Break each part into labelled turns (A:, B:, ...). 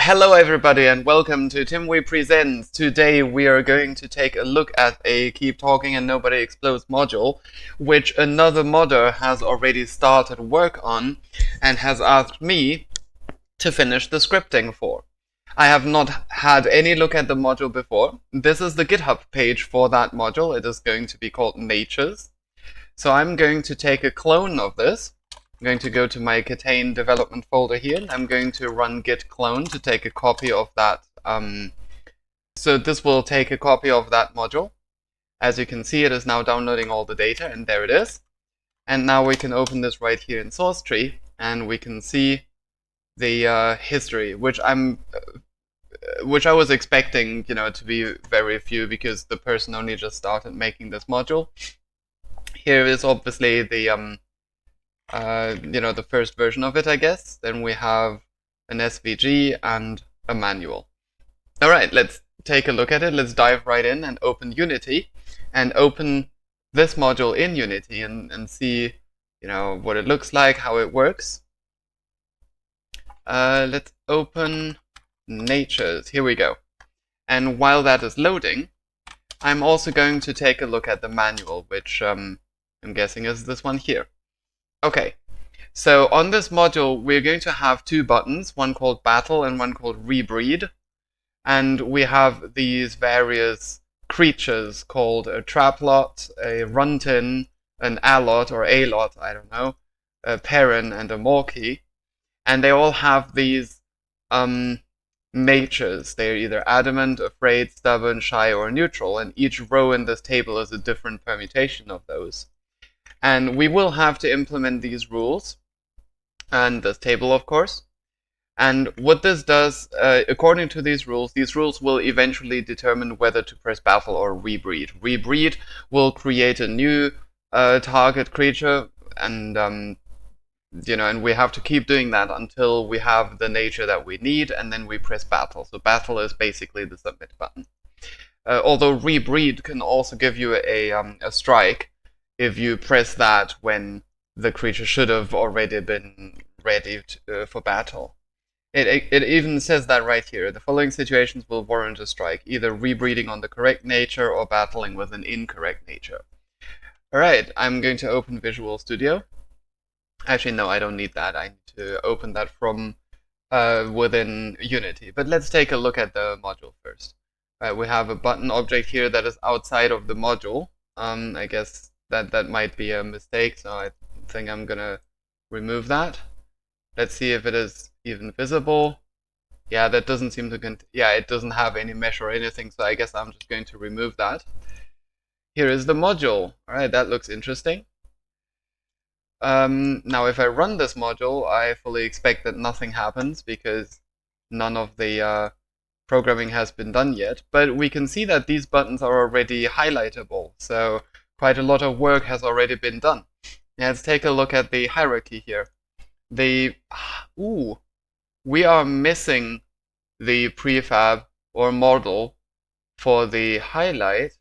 A: Hello everybody and welcome to Timwe Presents. Today we are going to take a look at a Keep Talking and Nobody Explodes module, which another modder has already started work on and has asked me to finish the scripting for. I have not had any look at the module before. This is the GitHub page for that module. It is going to be called Natures. So I'm going to take a clone of this. I'm going to go to my KTANE development folder here, and I'm going to run git clone to take a copy of that. So this will take a copy of that module. As you can see, it is now downloading all the data, and there it is. And now we can open this right here in source tree, and we can see the history, which I was expecting, to be very few because the person only just started making this module. Here is obviously the the first version of it, I guess. Then we have an SVG and a manual. All right, let's take a look at it. Let's dive right in and open Unity and open this module in Unity and see, what it looks like, how it works. Let's open Natures. Here we go. And while that is loading, I'm also going to take a look at the manual, which I'm guessing is this one here. Okay, so on this module, we're going to have two buttons, one called Battle and one called Rebreed. And we have these various creatures called a Traplot, a Runtin, an Alot or Alot, I don't know, a Perrin and a Morky. And they all have these natures. They're either adamant, afraid, stubborn, shy, or neutral. And each row in this table is a different permutation of those. And we will have to implement these rules, and this table, of course. And what this does, according to these rules will eventually determine whether to press battle or rebreed. Rebreed will create a new target creature, and and we have to keep doing that until we have the nature that we need, and then we press battle. So battle is basically the submit button. Although rebreed can also give you a strike if you press that when the creature should have already been ready for battle. It even says that right here. The following situations will warrant a strike, either rebreeding on the correct nature or battling with an incorrect nature. Alright, I'm going to open Visual Studio. Actually, no, I don't need that. I need to open that from within Unity. But let's take a look at the module first. We have a button object here that is outside of the module. I guess that might be a mistake, so I think I'm gonna remove that. Let's see if it is even visible. Yeah, that doesn't seem to it doesn't have any mesh or anything, so I guess I'm just going to remove that. Here is the module. Alright, that looks interesting. Now if I run this module, I fully expect that nothing happens because none of the programming has been done yet, but we can see that these buttons are already highlightable, so quite a lot of work has already been done. Now let's take a look at the hierarchy here. We are missing the prefab or model for the highlight,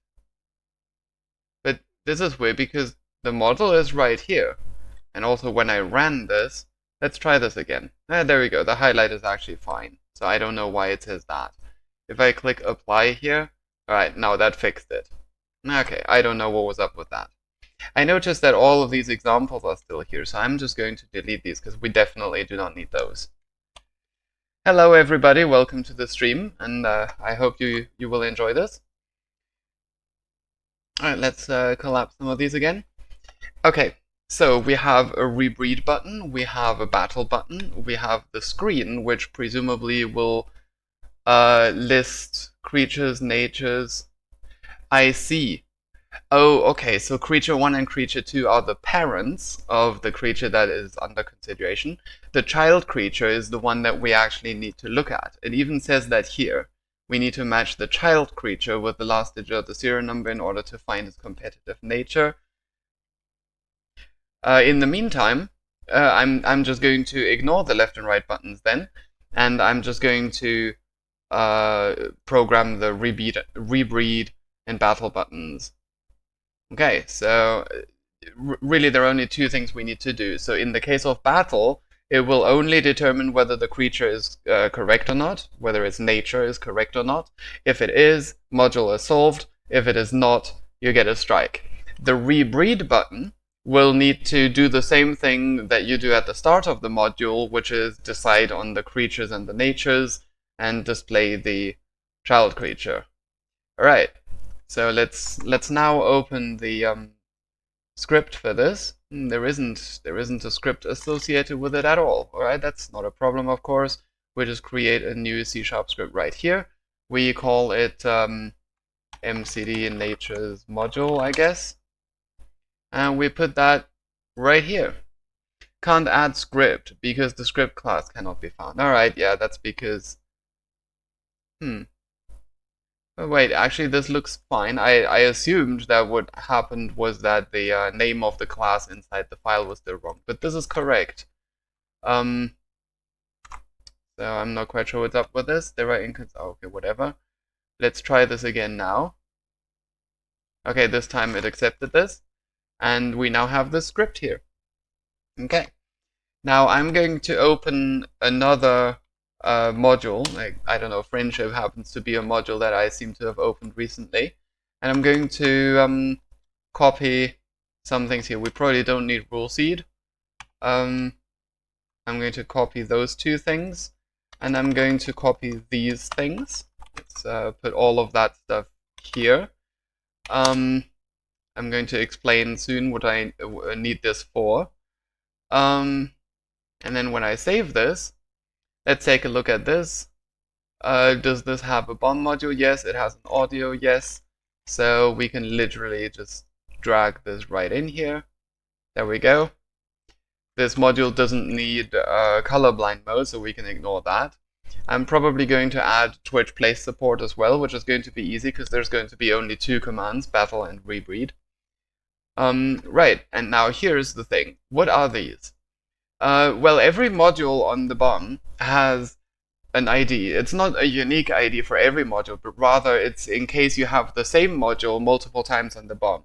A: but this is weird because the model is right here. And also when I ran this, let's try this again. There we go, the highlight is actually fine. So I don't know why it says that. If I click apply here, alright, now that fixed it. Okay, I don't know what was up with that. I noticed that all of these examples are still here, so I'm just going to delete these because we definitely do not need those. Hello everybody, welcome to the stream, and I hope you will enjoy this. Alright, let's collapse some of these again. Okay, so we have a rebreed button, we have a battle button, we have the screen, which presumably will list creatures, natures. I see. Oh, okay, so creature 1 and creature 2 are the parents of the creature that is under consideration. The child creature is the one that we actually need to look at. It even says that here. We need to match the child creature with the last digit of the serial number in order to find its competitive nature. In the meantime, I'm just going to ignore the left and right buttons then, and I'm just going to program the rebreed and battle buttons. Okay, so really there are only two things we need to do. So in the case of battle, It will only determine whether the creature is correct or not, whether its nature is correct or not. If it is, module is solved. If it is not, you get a strike. The rebreed button will need to do the same thing that you do at the start of the module, which is decide on the creatures and the natures and display the child creature. All right, so let's now open the script for this. There isn't a script associated with it at all. All right, that's not a problem, of course. We just create a new C# script right here. We call it mcd natures module, I guess, and we put that right here. Can't add script because the script class cannot be found. All right, yeah, that's because Oh, wait, actually this looks fine. I assumed that what happened was that the name of the class inside the file was still wrong, but this is correct. So I'm not quite sure what's up with this. There are okay, whatever. Let's try this again now. Okay, this time it accepted this, and we now have this script here. Okay, now I'm going to open another module, like, I don't know, friendship happens to be a module that I seem to have opened recently. And I'm going to copy some things here. We probably don't need rule seed. I'm going to copy those two things, and I'm going to copy these things. Let's put all of that stuff here. I'm going to explain soon what I need this for. And then when I save this, let's take a look at this. Does this have a BOM module? Yes. It has an audio? Yes. So we can literally just drag this right in here. There we go. This module doesn't need colorblind mode, so we can ignore that. I'm probably going to add Twitch place support as well, which is going to be easy because there's going to be only two commands, battle and rebreed. Right, and now here's the thing. What are these? Well, every module on the BOM has an ID. It's not a unique ID for every module, but rather it's in case you have the same module multiple times on the BOM.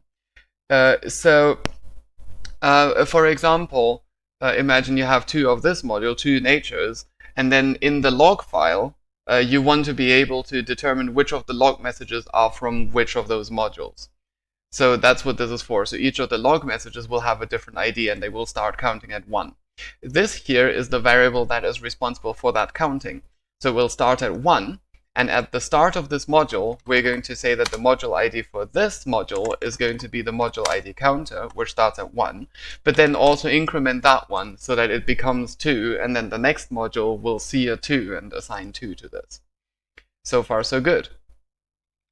A: For example, imagine you have two of this module, two natures, and then in the log file, you want to be able to determine which of the log messages are from which of those modules. So that's what this is for. So each of the log messages will have a different ID, and they will start counting at 1. This here is the variable that is responsible for that counting. So we'll start at 1, and at the start of this module, we're going to say that the module ID for this module is going to be the module ID counter, which starts at 1, but then also increment that one so that it becomes 2, and then the next module will see a 2 and assign 2 to this. So far, so good.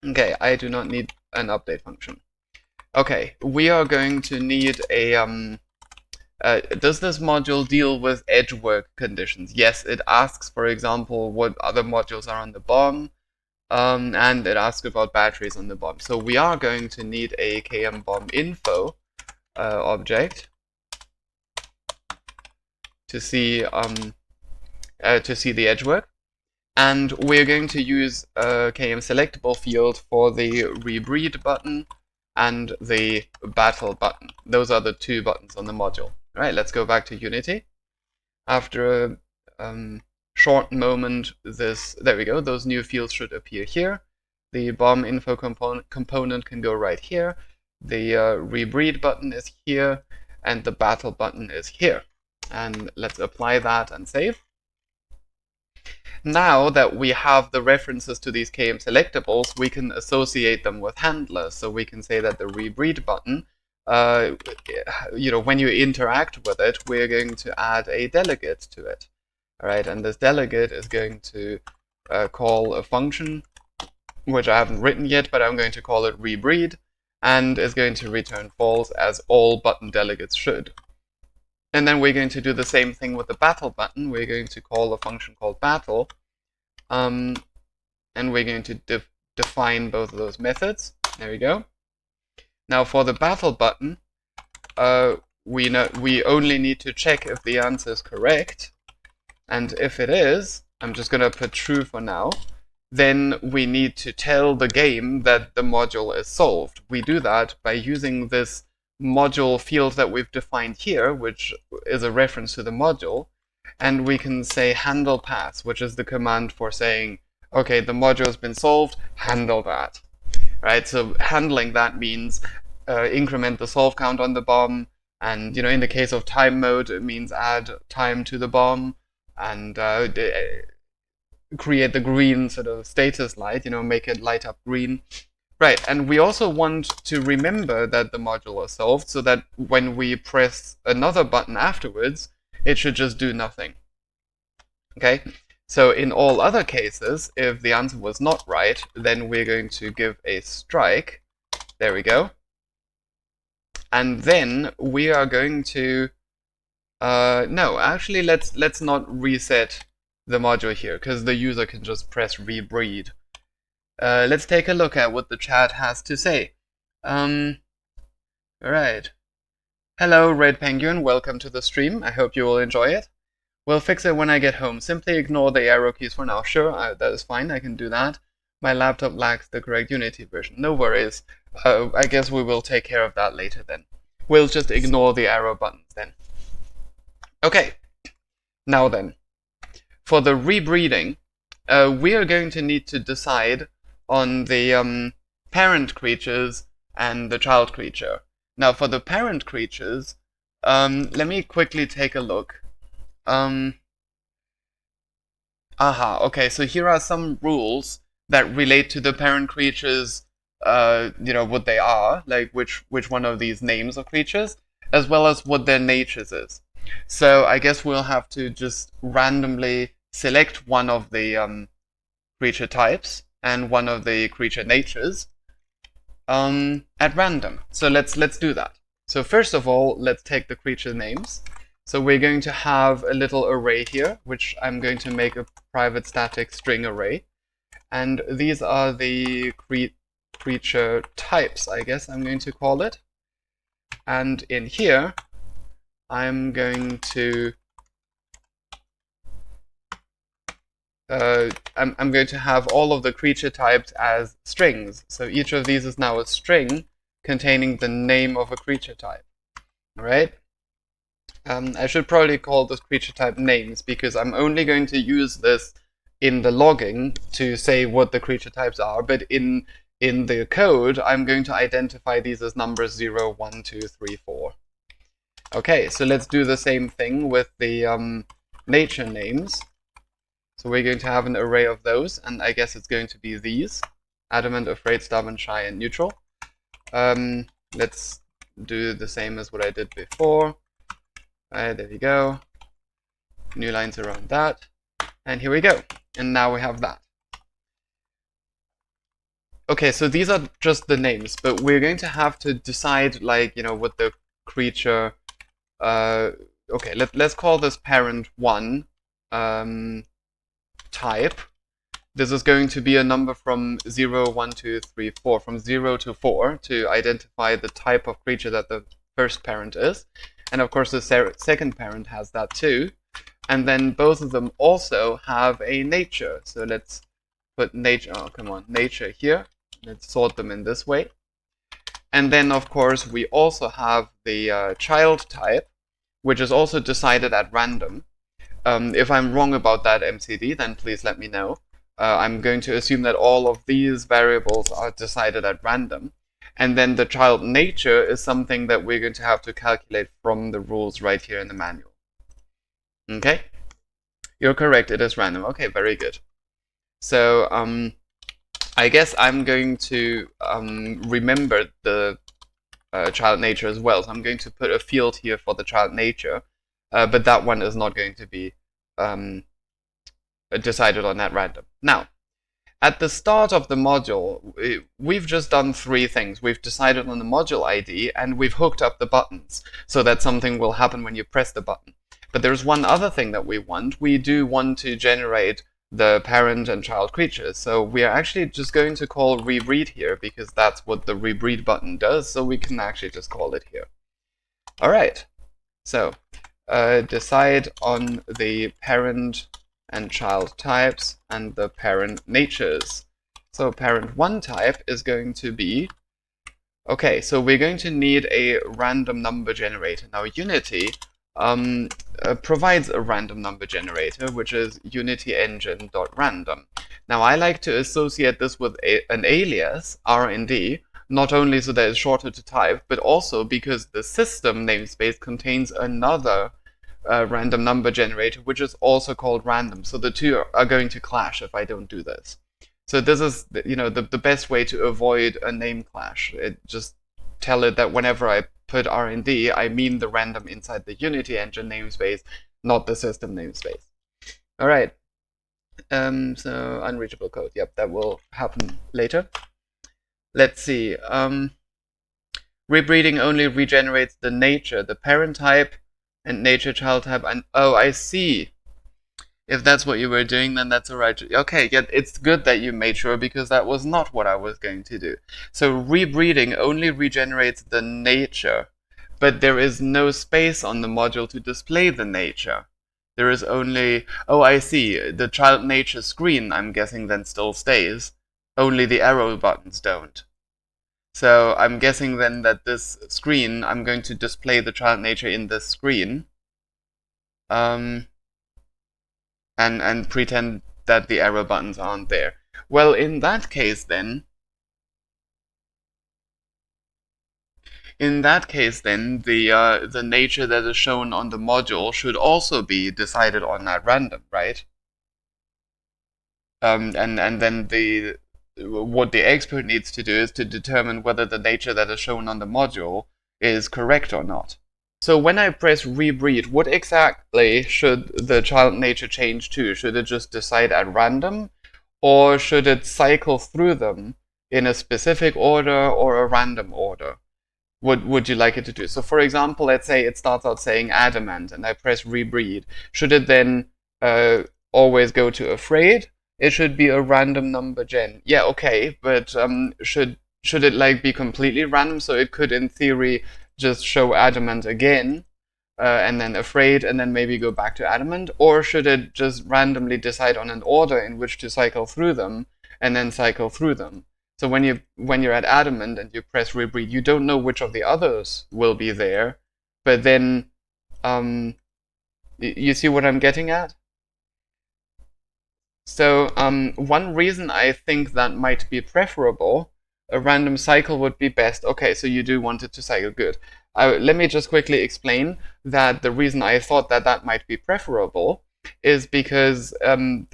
A: Okay, I do not need an update function. Okay, we are going to need a does this module deal with edge work conditions? Yes, it asks, for example, what other modules are on the BOM, and it asks about batteries on the BOM. So we are going to need a kmbom-info object to see the edge work, and we're going to use a km-selectable field for the rebreed button and the battle button. Those are the two buttons on the module. All right, let's go back to Unity. After a short moment, there we go, those new fields should appear here. The BOM info component can go right here. The rebreed button is here, and the battle button is here. And let's apply that and save. Now that we have the references to these KM selectables, we can associate them with handlers. So we can say that the rebreed button, when you interact with it, we're going to add a delegate to it. All right, and this delegate is going to call a function, which I haven't written yet, but I'm going to call it rebreed, and is going to return false, as all button delegates should. And then we're going to do the same thing with the battle button. We're going to call a function called battle, and we're going to define both of those methods. There we go. Now for the battle button, we only need to check if the answer is correct, and if it is, I'm just going to put true for now. Then we need to tell the game that the module is solved. We do that by using this module field that we've defined here, which is a reference to the module, and we can say handle pass, which is the command for saying, okay, the module has been solved, handle that. Right? So handling that means increment the solve count on the bomb, and in the case of time mode, it means add time to the bomb, and create the green sort of status light, make it light up green. Right, and we also want to remember that the module was solved, so that when we press another button afterwards, it should just do nothing. Okay, so in all other cases, if the answer was not right, then we're going to give a strike. There we go. And then we are going to no, actually let's not reset the module here, because the user can just press rebreed. Let's take a look at what the chat has to say. Alright. Hello, Red Penguin, welcome to the stream. I hope you will enjoy it. We'll fix it when I get home. Simply ignore the arrow keys for now. Sure, that is fine, I can do that. My laptop lacks the correct Unity version. No worries. I guess we will take care of that later then. We'll just ignore the arrow buttons then. Okay, now then, for the rebreeding, we are going to need to decide on the parent creatures and the child creature. Now, for the parent creatures, let me quickly take a look. Okay, so here are some rules that relate to the parent creatures, what they are, like which one of these names of creatures, as well as what their natures is. So I guess we'll have to just randomly select one of the creature types and one of the creature natures at random. So let's do that. So first of all, let's take the creature names. So we're going to have a little array here, which I'm going to make a private static string array. And these are the creature types, I guess I'm going to call it. And in here, I'm going to I'm going to have all of the creature types as strings. So each of these is now a string containing the name of a creature type. All right. I should probably call this creature type names, because I'm only going to use this in the logging to say what the creature types are, but in the code, I'm going to identify these as numbers 0, 1, 2, 3, 4. Okay, so let's do the same thing with the nature names. So we're going to have an array of those, and I guess it's going to be these: adamant, afraid, stubborn, shy, and neutral. Let's do the same as what I did before. There we go. New lines around that. And here we go. And now we have that. Okay, so these are just the names, but we're going to have to decide, like, what the creature... okay, let's call this parent 1 type. This is going to be a number from 0, 1, 2, 3, 4, from 0 to 4, to identify the type of creature that the first parent is. And of course, the second parent has that too. And then both of them also have a nature. So let's put nature here. Let's sort them in this way. And then, of course, we also have the child type, which is also decided at random. If I'm wrong about that, MCD, then please let me know. I'm going to assume that all of these variables are decided at random. And then the child nature is something that we're going to have to calculate from the rules right here in the manual. Okay? You're correct, it is random. Okay, very good. So, I guess I'm going to remember the child nature as well. So I'm going to put a field here for the child nature, but that one is not going to be decided on at random. Now, at the start of the module, we've just done 3 things. We've decided on the module ID, and we've hooked up the buttons so that something will happen when you press the button. But there's one other thing that we want. We do want to generate the parent and child creatures. So we are actually just going to call rebreed here, because that's what the rebreed button does, so we can actually just call it here. All right. So decide on the parent and child types and the parent natures. So parent 1 type is going to be... Okay, so we're going to need a random number generator. Now, Unity provides a random number generator, which is unityengine.random. Now, I like to associate this with an alias, RND, not only so that it's shorter to type, but also because the system namespace contains another random number generator, which is also called random. So the two are going to clash if I don't do this. So this is, the best way to avoid a name clash. Just tell it that whenever I put RND, I mean the random inside the Unity engine namespace, not the system namespace. All right. So unreachable code. Yep, that will happen later. Let's see. Rebreeding only regenerates the nature, the parent type, and nature child type. And oh, I see. If that's what you were doing, then that's alright. Okay, yeah, it's good that you made sure, because that was not what I was going to do. So rebreeding only regenerates the nature, but there is no space on the module to display the nature. There is only, oh, I see, the child nature screen, I'm guessing, then still stays. Only the arrow buttons don't. So I'm guessing then that this screen, I'm going to display the child nature in this screen. And pretend that the arrow buttons aren't there. Well, in that case then, the nature that is shown on the module should also be decided on at random, right? And then what the expert needs to do is to determine whether the nature that is shown on the module is correct or not. So when I press rebreed, what exactly should the child nature change to? Should it just decide at random, or should it cycle through them in a specific order or a random order? What would you like it to do? So for example, let's say it starts out saying adamant, and I press rebreed. Should it then always go to afraid? It should be a random number gen. Yeah, okay, but should it like be completely random, so it could in theory just show adamant again, and then afraid, and then maybe go back to adamant? Or should it just randomly decide on an order in which to cycle through them, and then cycle through them? So when you're at adamant and you press rebreed, you don't know which of the others will be there, but then you see what I'm getting at? So one reason I think that might be preferable, a random cycle would be best. Okay, so you do want it to cycle, good. Let me just quickly explain that the reason I thought that might be preferable is because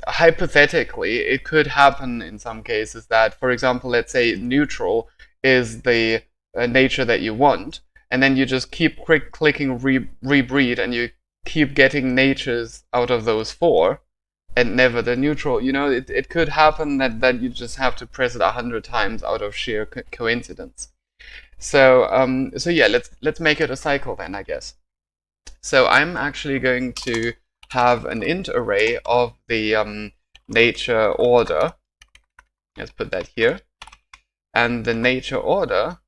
A: hypothetically it could happen in some cases that, for example, let's say neutral is the nature that you want, and then you just keep clicking rebreed, and you keep getting natures out of those four, and never the neutral. It could happen that you just have to press it 100 times out of sheer coincidence. So yeah, let's make it a cycle then, I guess. So I'm actually going to have an int array of the nature order. Let's put that here. And the nature order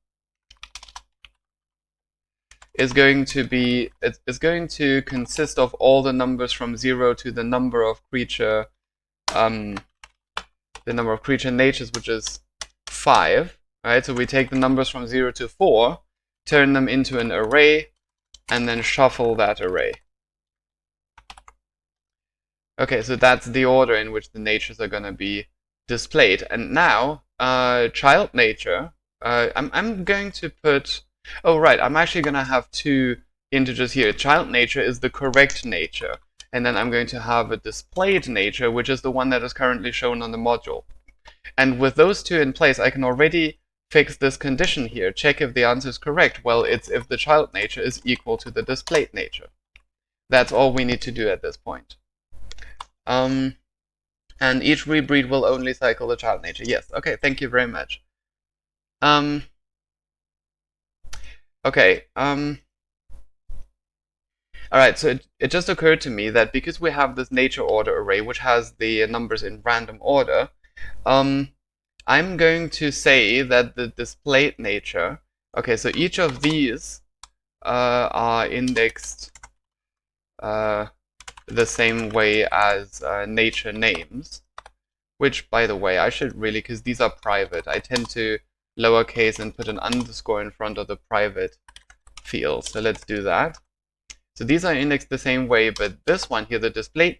A: is going to consist of all the numbers from 0 to the number of creature natures, which is 5. Right? So we take the numbers from 0 to 4, turn them into an array, and then shuffle that array. Okay, so that's the order in which the natures are going to be displayed. And now, child nature, I'm going to put, oh right, I'm actually going to have two integers here. Child nature is the correct nature, and then I'm going to have a displayed nature, which is the one that is currently shown on the module. And with those two in place, I can already fix this condition here. Check if the answer is correct. Well, it's if the child nature is equal to the displayed nature. That's all we need to do at this point. And each rebreed will only cycle the child nature. Yes, okay, thank you very much. Okay, alright, so it just occurred to me that because we have this nature order array, which has the numbers in random order, I'm going to say that the displayed nature, okay, so each of these are indexed the same way as nature names, which, by the way, I should really, because these are private, I tend to lowercase and put an underscore in front of the private field. So let's do that. So these are indexed the same way, but this one here, the displayed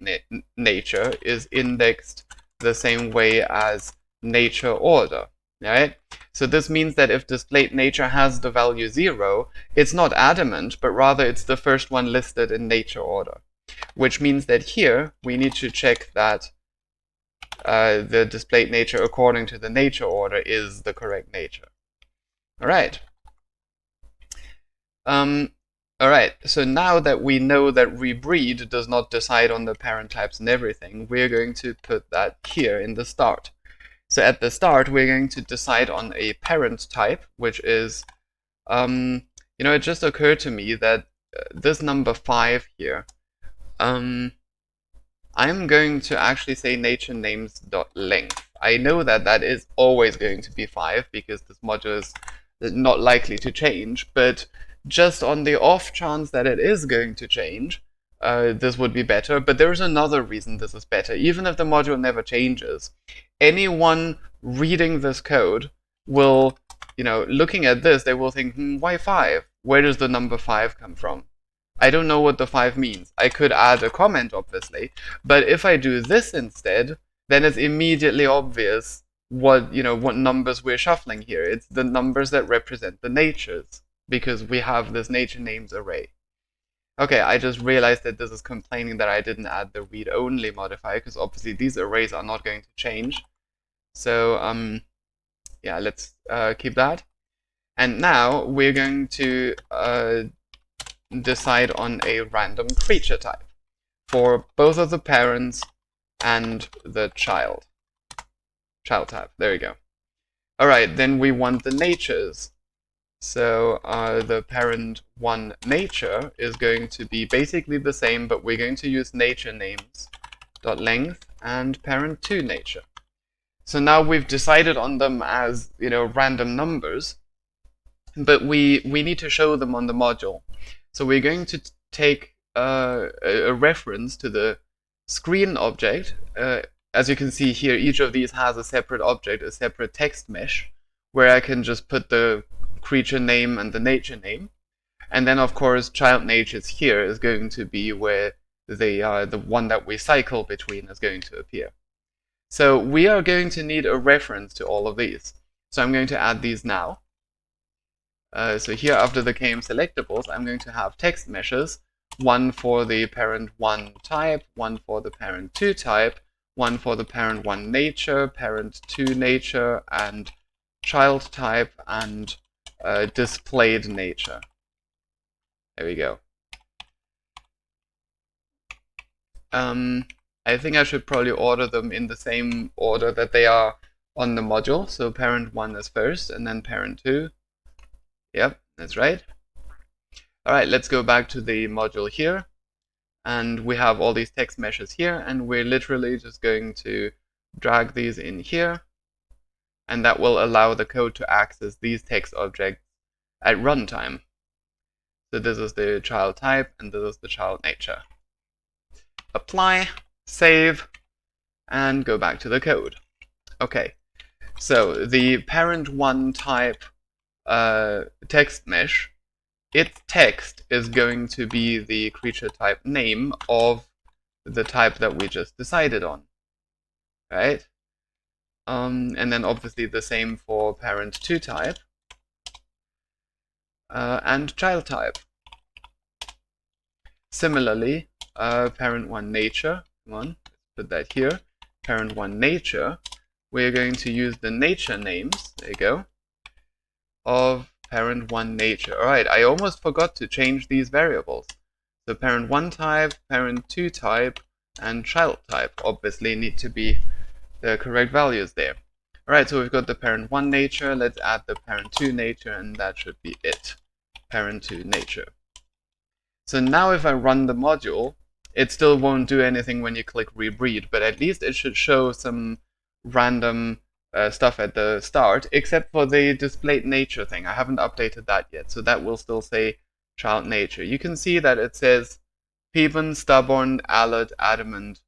A: nature, is indexed the same way as nature order, right? So this means that if displayed nature has the value 0, it's not adamant, but rather it's the first one listed in nature order, which means that here we need to check that the displayed nature according to the nature order is the correct nature. All right. All right, so now that we know that rebreed does not decide on the parent types and everything, we're going to put that here in the start. So at the start, we're going to decide on a parent type, which is, it just occurred to me that this number 5 here, I'm going to actually say nature names.length. I know that that is always going to be 5 because this module is not likely to change, but just on the off chance that it is going to change, this would be better. But there's another reason this is better. Even if the module never changes, anyone reading this code will, looking at this, they will think, why 5? Where does the number 5 come from? I don't know what the 5 means. I could add a comment, obviously, but if I do this instead, then it's immediately obvious what numbers we're shuffling here. It's the numbers that represent the natures, because we have this nature names array. Okay, I just realized that this is complaining that I didn't add the read-only modifier, because obviously these arrays are not going to change. So, yeah, let's keep that. And now we're going to decide on a random creature type for both of the parents and the child. Child type, there we go. Alright, then we want the natures. So the parent 1 nature is going to be basically the same, but we're going to use nature names.length and parent 2 nature. So now we've decided on them as, random numbers, but we need to show them on the module. So we're going to take a reference to the screen object. As you can see here, each of these has a separate object, a separate text mesh, where I can just put the creature name and the nature name. And then, of course, child natures here is going to be where the one that we cycle between is going to appear. So we are going to need a reference to all of these. So I'm going to add these now. So here, after the KM selectables, I'm going to have text meshes, one for the parent 1 type, one for the parent 2 type, one for the parent 1 nature, parent 2 nature, and child type, and displayed nature. There we go. I think I should probably order them in the same order that they are on the module. So parent 1 is first, and then parent 2. Yep, that's right. All right, let's go back to the module here. And we have all these text meshes here, and we're literally just going to drag these in here. And that will allow the code to access these text objects at runtime. So this is the child type, and this is the child nature. Apply, save, and go back to the code. Okay, so the parent 1 type text mesh, its text is going to be the creature type name of the type that we just decided on, right? And then obviously the same for parent 2 type and child type. Similarly, parent 1 nature, come on, let's put that here, parent 1 nature, we're going to use the nature names, there you go, of parent 1 nature. Alright, I almost forgot to change these variables. So parent 1 type, parent 2 type, and child type obviously need to be the correct values there. Alright, so we've got the parent 1 nature, let's add the parent 2 nature, and that should be it. Parent 2 nature. So now if I run the module, it still won't do anything when you click rebreed, but at least it should show some random stuff at the start, except for the displayed nature thing. I haven't updated that yet, so that will still say child nature. You can see that it says Peven, stubborn, alert, adamant,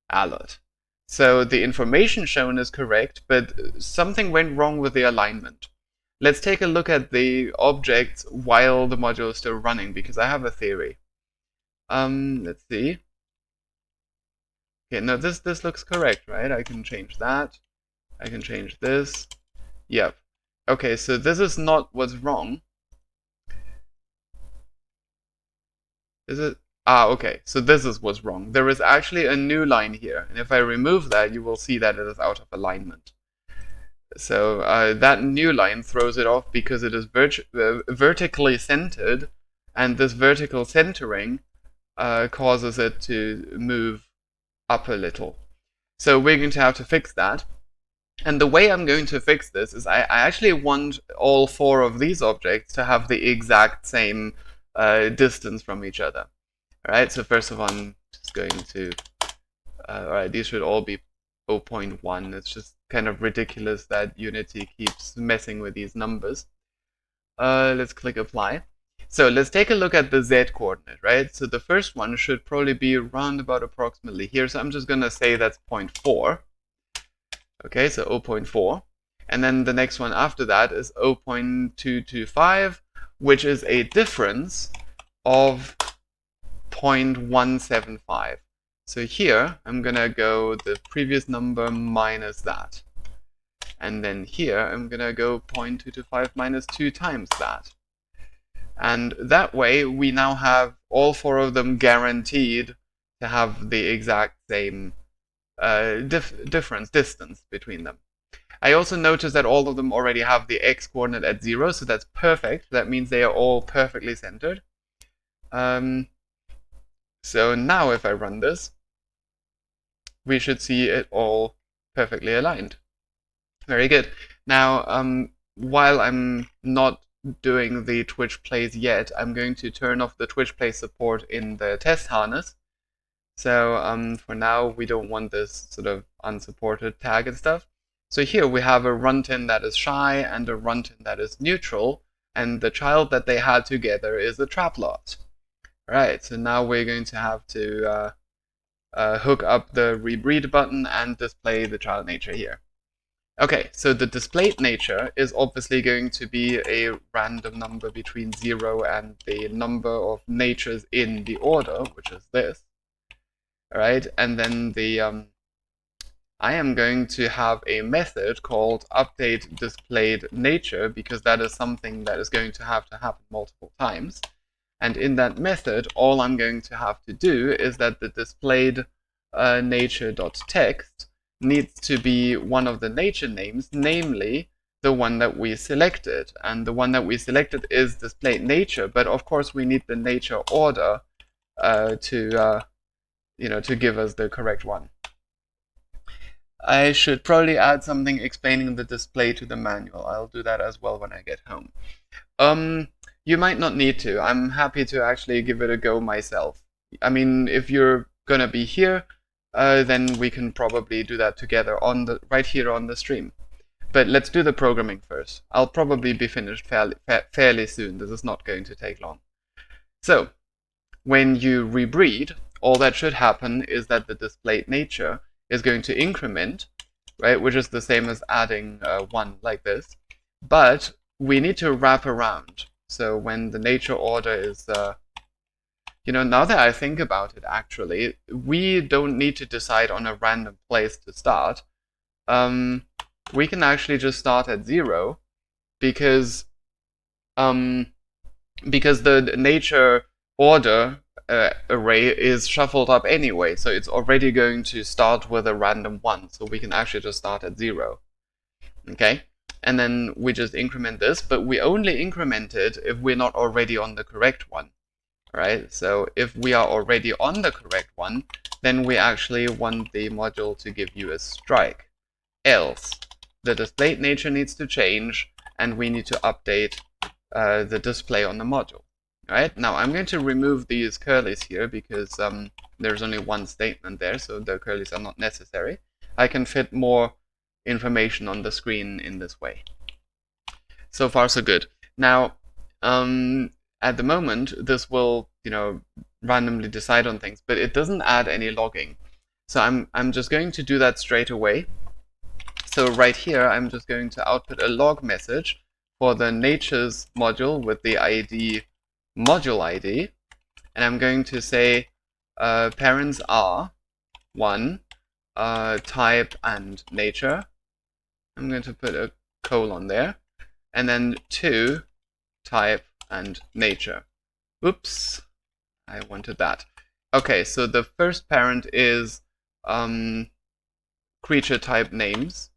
A: alert. So the information shown is correct, but something went wrong with the alignment. Let's take a look at the objects while the module is still running, because I have a theory. Let's see. Okay, no, this looks correct, right? I can change that. I can change this. Yep. Okay, so this is not what's wrong. Is it? Ah, okay. So this is what's wrong. There is actually a new line here, and if I remove that, you will see that it is out of alignment. So that new line throws it off because it is vertically centered, and this vertical centering causes it to move up a little. So we're going to have to fix that. And the way I'm going to fix this is I actually want all 4 of these objects to have the exact same distance from each other. All right, so first of all, I'm just going to, all right, these should all be 0.1. It's just kind of ridiculous that Unity keeps messing with these numbers. Let's click apply. So let's take a look at the Z coordinate, right? So the first one should probably be around about approximately here. So I'm just going to say that's 0.4. Okay, so 0.4. And then the next one after that is 0.225, which is a difference of 0.175. So here, I'm going to go the previous number minus that. And then here, I'm going to go 0.225 minus 2 times that. And that way, we now have all 4 of them guaranteed to have the exact same distance between them. I also noticed that all of them already have the x coordinate at 0, so that's perfect. That means they are all perfectly centered. So now if I run this, we should see it all perfectly aligned. Very good. Now, while I'm not doing the Twitch plays yet, I'm going to turn off the Twitch play support in the test harness. So for now, we don't want this sort of unsupported tag and stuff. So here we have a runtin that is shy and a runtin that is neutral, and the child that they had together is a traplot. Right, so now we're going to have to hook up the rebreed button and display the child nature here. Okay, so the displayed nature is obviously going to be a random number between 0 and the number of natures in the order, which is this. All right, and then the I am going to have a method called update displayed nature, because that is something that is going to happen multiple times. And in that method, all I'm going to have to do is that the displayed nature.text needs to be one of the nature names, namely the one that we selected. And the one that we selected is displayed nature, but of course we need the nature order to give us the correct one. I should probably add something explaining the display to the manual. I'll do that as well when I get home. You might not need to. I'm happy to actually give it a go myself. I mean, if you're gonna be here, then we can probably do that together right here on the stream. But let's do the programming first. I'll probably be finished fairly soon. This is not going to take long. So, when you rebreed, all that should happen is that the displayed nature is going to increment, right, which is the same as adding 1 like this. But we need to wrap around. So when the nature order is, now that I think about it, actually, we don't need to decide on a random place to start. We can actually just start at 0 because the nature order array is shuffled up anyway, so it's already going to start with a random 1, so we can actually just start at 0. Okay? And then we just increment this, but we only increment it if we're not already on the correct one. Right? So if we are already on the correct one, then we actually want the module to give you a strike. Else, the displayed nature needs to change, and we need to update the display on the module. Right? Now I'm going to remove these curlies here because there's only one statement there, so the curlies are not necessary. I can fit more information on the screen in this way. So far, so good. Now, at the moment, this will, randomly decide on things, but it doesn't add any logging. So I'm just going to do that straight away. So right here, I'm just going to output a log message for the natures module with the ID module ID, and I'm going to say parents are 1, type and nature. I'm going to put a colon there, and then 2, type and nature. Oops, I wanted that. Okay, so the first parent is creature type names,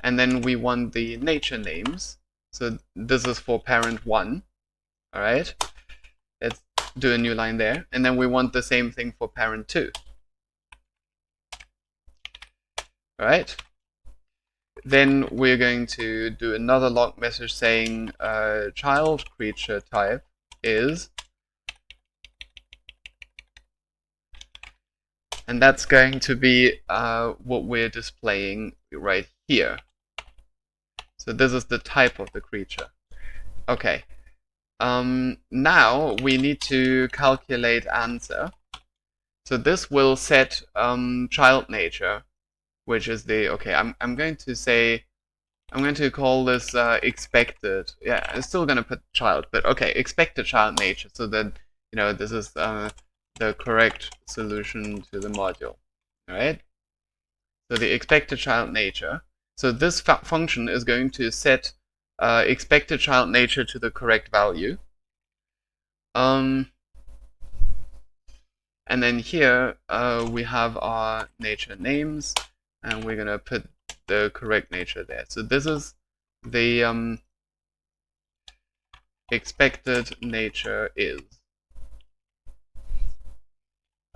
A: and then we want the nature names. So this is for parent 1. All right, let's do a new line there, and then we want the same thing for parent 2. All right. Then we're going to do another log message saying child creature type is, and that's going to be what we're displaying right here. So this is the type of the creature. Okay. Now we need to calculate answer. So this will set child nature, which is the, okay, I'm going to say, I'm going to call this expected. Yeah, I'm still going to put child, but okay, expected child nature, so that, you know, this is the correct solution to the module. All right? So the expected child nature. So this function is going to set expected child nature to the correct value. And then here we have our nature names, and we're going to put the correct nature there. So this is the expected nature is.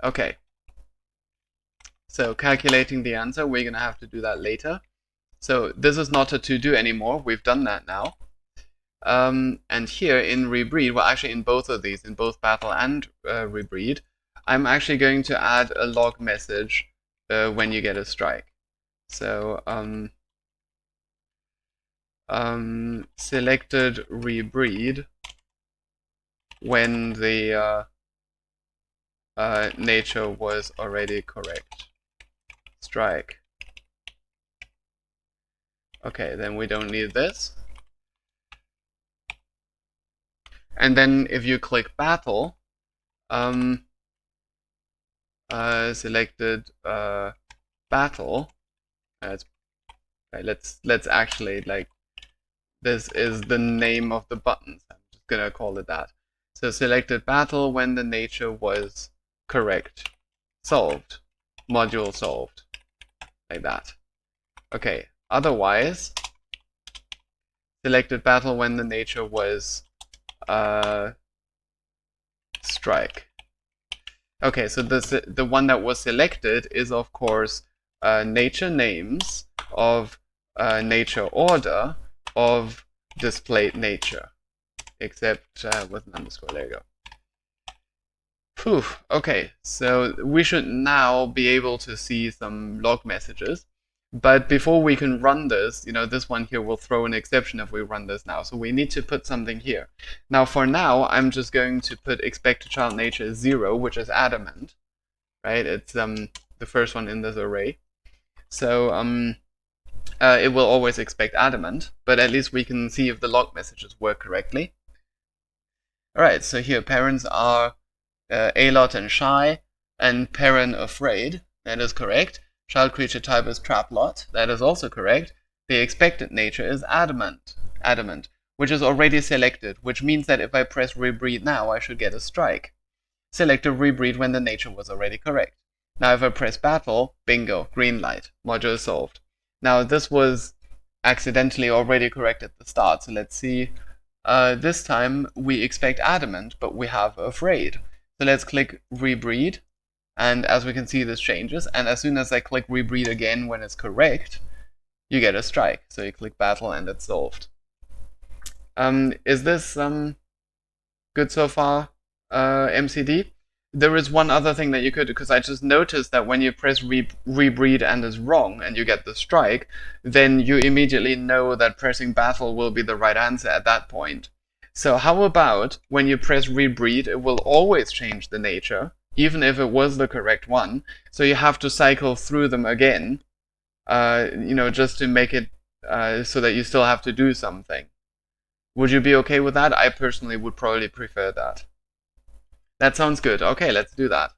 A: Okay. So calculating the answer, we're going to have to do that later. So this is not a to-do anymore. We've done that now. And here in rebreed, well, actually in both of these, in both battle and rebreed, I'm actually going to add a log message when you get a strike. So selected rebreed when the nature was already correct. Strike. Okay, then we don't need this. And then if you click battle, selected battle. Okay, let's actually, like, this is the name of the buttons. I'm just gonna call it that. So selected battle when the nature was correct. Solved. Module solved. Like that. Okay. Otherwise, selected battle when the nature was strike. Okay, so the one that was selected is, of course, nature names of nature order of displayed nature, except with an underscore. There you go. Phew, okay, so we should now be able to see some log messages. But before we can run this, you know, this one here will throw an exception if we run this now. So we need to put something here. Now, for now, I'm just going to put expected child nature is 0, which is adamant, right? It's the first one in this array. So it will always expect adamant, but at least we can see if the log messages work correctly. All right, so here parents are a-lot and shy, and parent afraid. That is correct. Child creature type is trap-lot. That is also correct. The expected nature is adamant, which is already selected, which means that if I press rebreed now, I should get a strike. Selected rebreed when the nature was already correct. Now if I press battle, bingo, green light, module solved. Now this was accidentally already correct at the start, so let's see. This time we expect adamant, but we have afraid. So let's click rebreed. And as we can see, this changes. And as soon as I click rebreed again when it's correct, you get a strike. So you click battle and it's solved. Is this good so far, MCD? There is one other thing that you could do, because I just noticed that when you press rebreed and is wrong and you get the strike, then you immediately know that pressing battle will be the right answer at that point. So how about when you press rebreed, it will always change the nature, even if it was the correct one. So you have to cycle through them again, you know, just to make it so that you still have to do something. Would you be okay with that? I personally would probably prefer that. That sounds good. Okay, let's do that.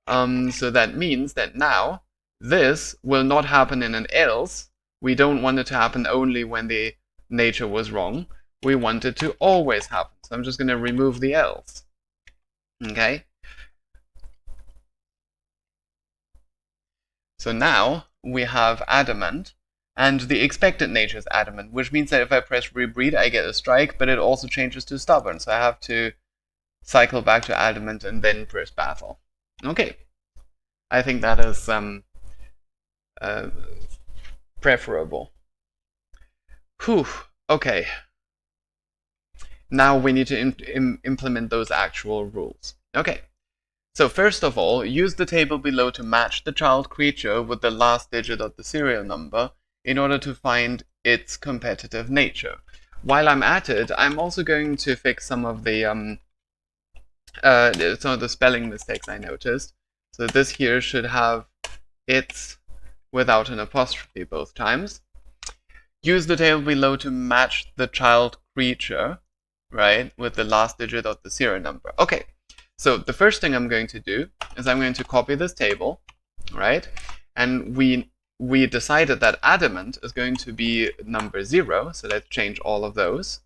A: So that means that now this will not happen in an else. We don't want it to happen only when the nature was wrong. We want it to always happen. So I'm just going to remove the else. Okay? So now we have adamant, and the expected nature is adamant, which means that if I press rebreed, I get a strike, but it also changes to stubborn. So I have to cycle back to adamant and then press battle. Okay. I think that is preferable. Whew. Okay. Now we need to implement those actual rules. Okay. So first of all, use the table below to match the child creature with the last digit of the serial number in order to find its competitive nature. While I'm at it, I'm also going to fix some of the spelling mistakes I noticed. So this here should have its without an apostrophe both times. Use the table below to match the child creature, right, with the last digit of the serial number. Okay, so the first thing I'm going to do is I'm going to copy this table, right, and we decided that adamant is going to be number 0, so let's change all of those.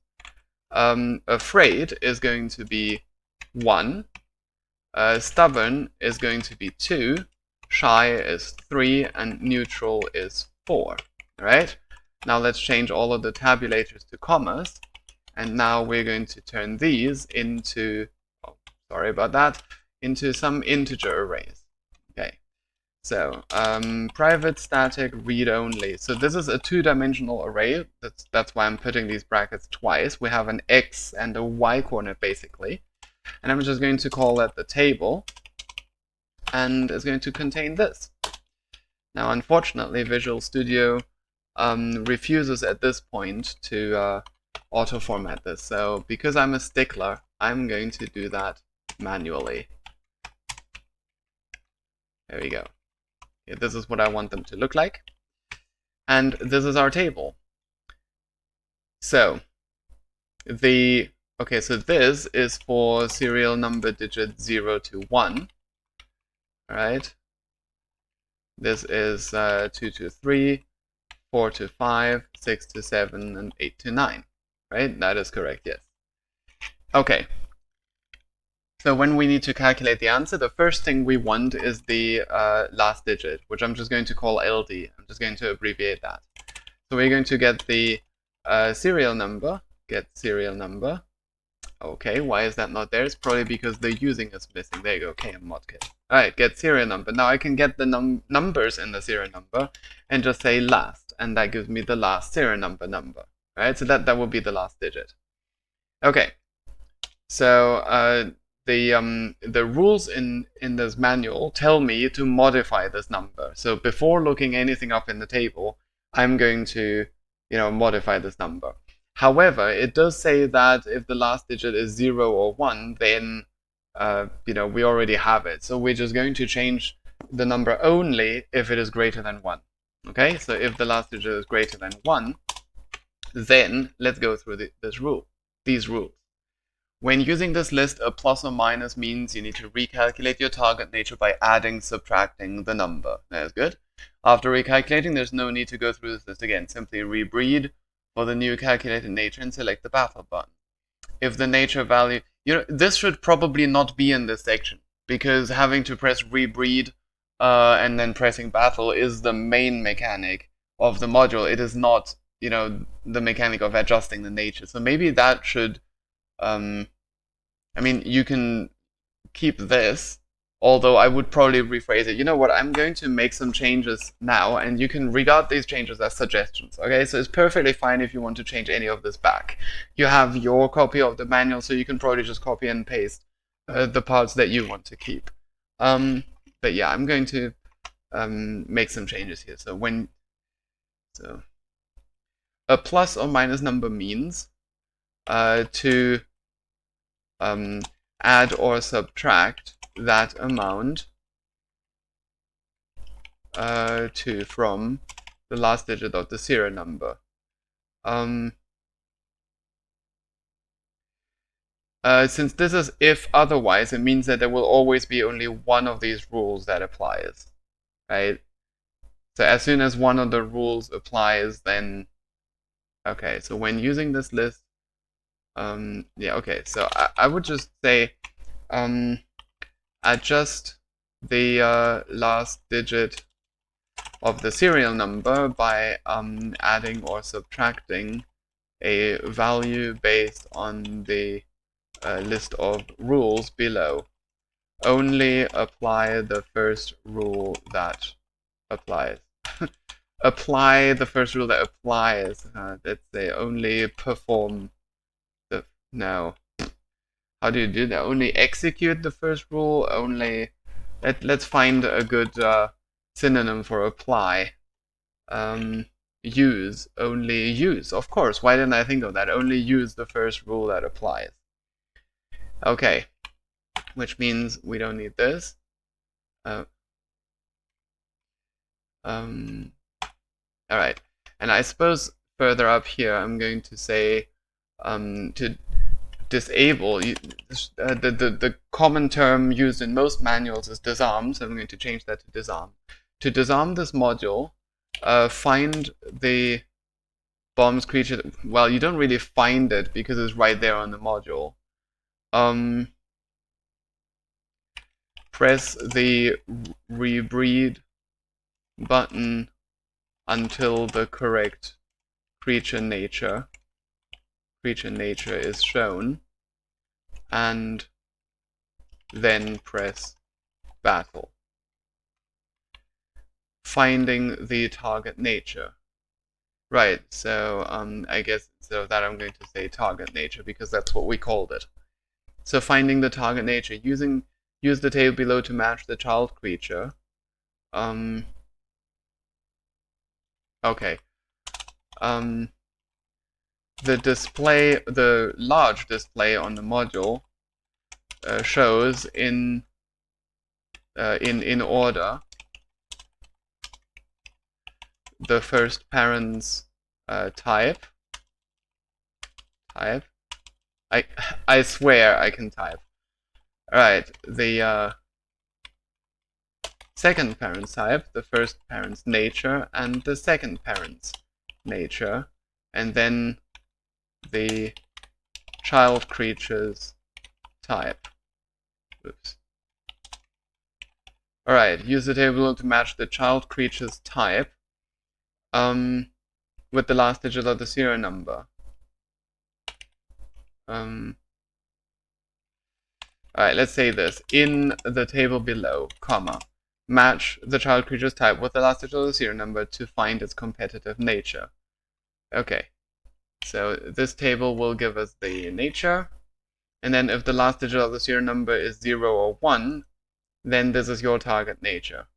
A: Afraid is going to be 1. Stubborn is going to be 2. Shy is 3, and neutral is 4. Right? Now let's change all of the tabulators to commas, and now we're going to turn these into, oh, sorry about that, into some integer arrays. Okay. So private static read only. So this is a 2-dimensional array. That's why I'm putting these brackets twice. We have an x and a y coordinate basically, and I'm just going to call that the table, and it's going to contain this. Now, unfortunately, Visual Studio refuses at this point to auto-format this. So because I'm a stickler, I'm going to do that manually. There we go. Okay, this is what I want them to look like. And this is our table. So so this is for serial number digit 0 to 1. All right. This is 2 to 3, 4 to 5, 6 to 7, and 8 to 9. Right? That is correct, yes. Okay. So when we need to calculate the answer, the first thing we want is the last digit, which I'm just going to call LD. I'm just going to abbreviate that. So we're going to get the serial number, get serial number. Okay, why is that not there? It's probably because the using is missing. There you go, KModKit. Alright, get serial number. Now I can get the numbers in the serial number and just say last, and that gives me the last serial number. Right, so that will be the last digit. Okay, so the rules in this manual tell me to modify this number. So before looking anything up in the table, I'm going to, modify this number. However, it does say that if the last digit is 0 or 1, then we already have it. So we're just going to change the number only if it is greater than 1. Okay, so if the last digit is greater than 1, then let's go through these rules. When using this list, a plus or minus means you need to recalculate your target nature by adding, subtracting the number. That's good. After recalculating, there's no need to go through this list again. Simply rebreed for the new calculated nature and select the battle button. If the nature value, this should probably not be in this section, because having to press rebreed and then pressing battle is the main mechanic of the module. It is not, the mechanic of adjusting the nature. So maybe that should, you can keep this, although I would probably rephrase it. You know what, I'm going to make some changes now, and you can regard these changes as suggestions, okay? So it's perfectly fine if you want to change any of this back. You have your copy of the manual, so you can probably just copy and paste the parts that you want to keep. But yeah, I'm going to make some changes here. So a plus or minus number means to add or subtract that amount from the last digit of the serial number. Since this is if otherwise, it means that there will always be only one of these rules that applies, right? So as soon as one of the rules applies, then okay. So when using this list, yeah, okay. So I would just say, adjust the last digit of the serial number by adding or subtracting a value based on the list of rules below. Only apply the first rule that applies. Apply the first rule that applies. Let's say only perform the... No. How do you do that? Only execute the first rule? Only... Let's find a good synonym for apply. Use. Only use. Of course. Why didn't I think of that? Only use the first rule that applies. Okay. Which means we don't need this. Alright. And I suppose further up here I'm going to say to disable, the common term used in most manuals is disarm, so I'm going to change that to disarm. To disarm this module, find the bomb's creature. Well, you don't really find it because it's right there on the module. Press the rebreed button until the correct creature nature is shown, and then press battle. Finding the target nature. Right, so I guess instead of that I'm going to say target nature because that's what we called it. So finding the target nature, use the table below to match the child creature. Okay. The large display on the module shows in order the first parent's type. I swear I can type. Alright, the second parent's type, the first parent's nature, and the second parent's nature, and then the child creature's type. Oops. Alright, use the table to match the child creature's type with the last digit of the serial number. Alright, let's say this. In the table below, comma, match the child creature's type with the last digit of the serial number to find its competitive nature. Okay, so this table will give us the nature, and then if the last digit of the serial number is 0 or 1, then this is your target nature.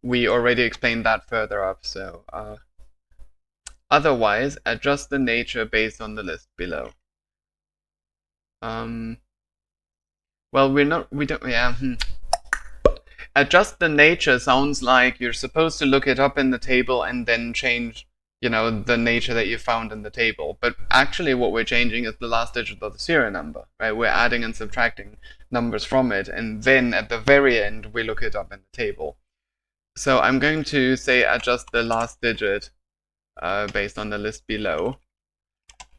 A: We already explained that further up, so otherwise, adjust the nature based on the list below. Well, Adjust the nature sounds like you're supposed to look it up in the table and then change, the nature that you found in the table. But actually what we're changing is the last digit of the serial number, right? We're adding and subtracting numbers from it, and then at the very end, we look it up in the table. So I'm going to say adjust the last digit based on the list below,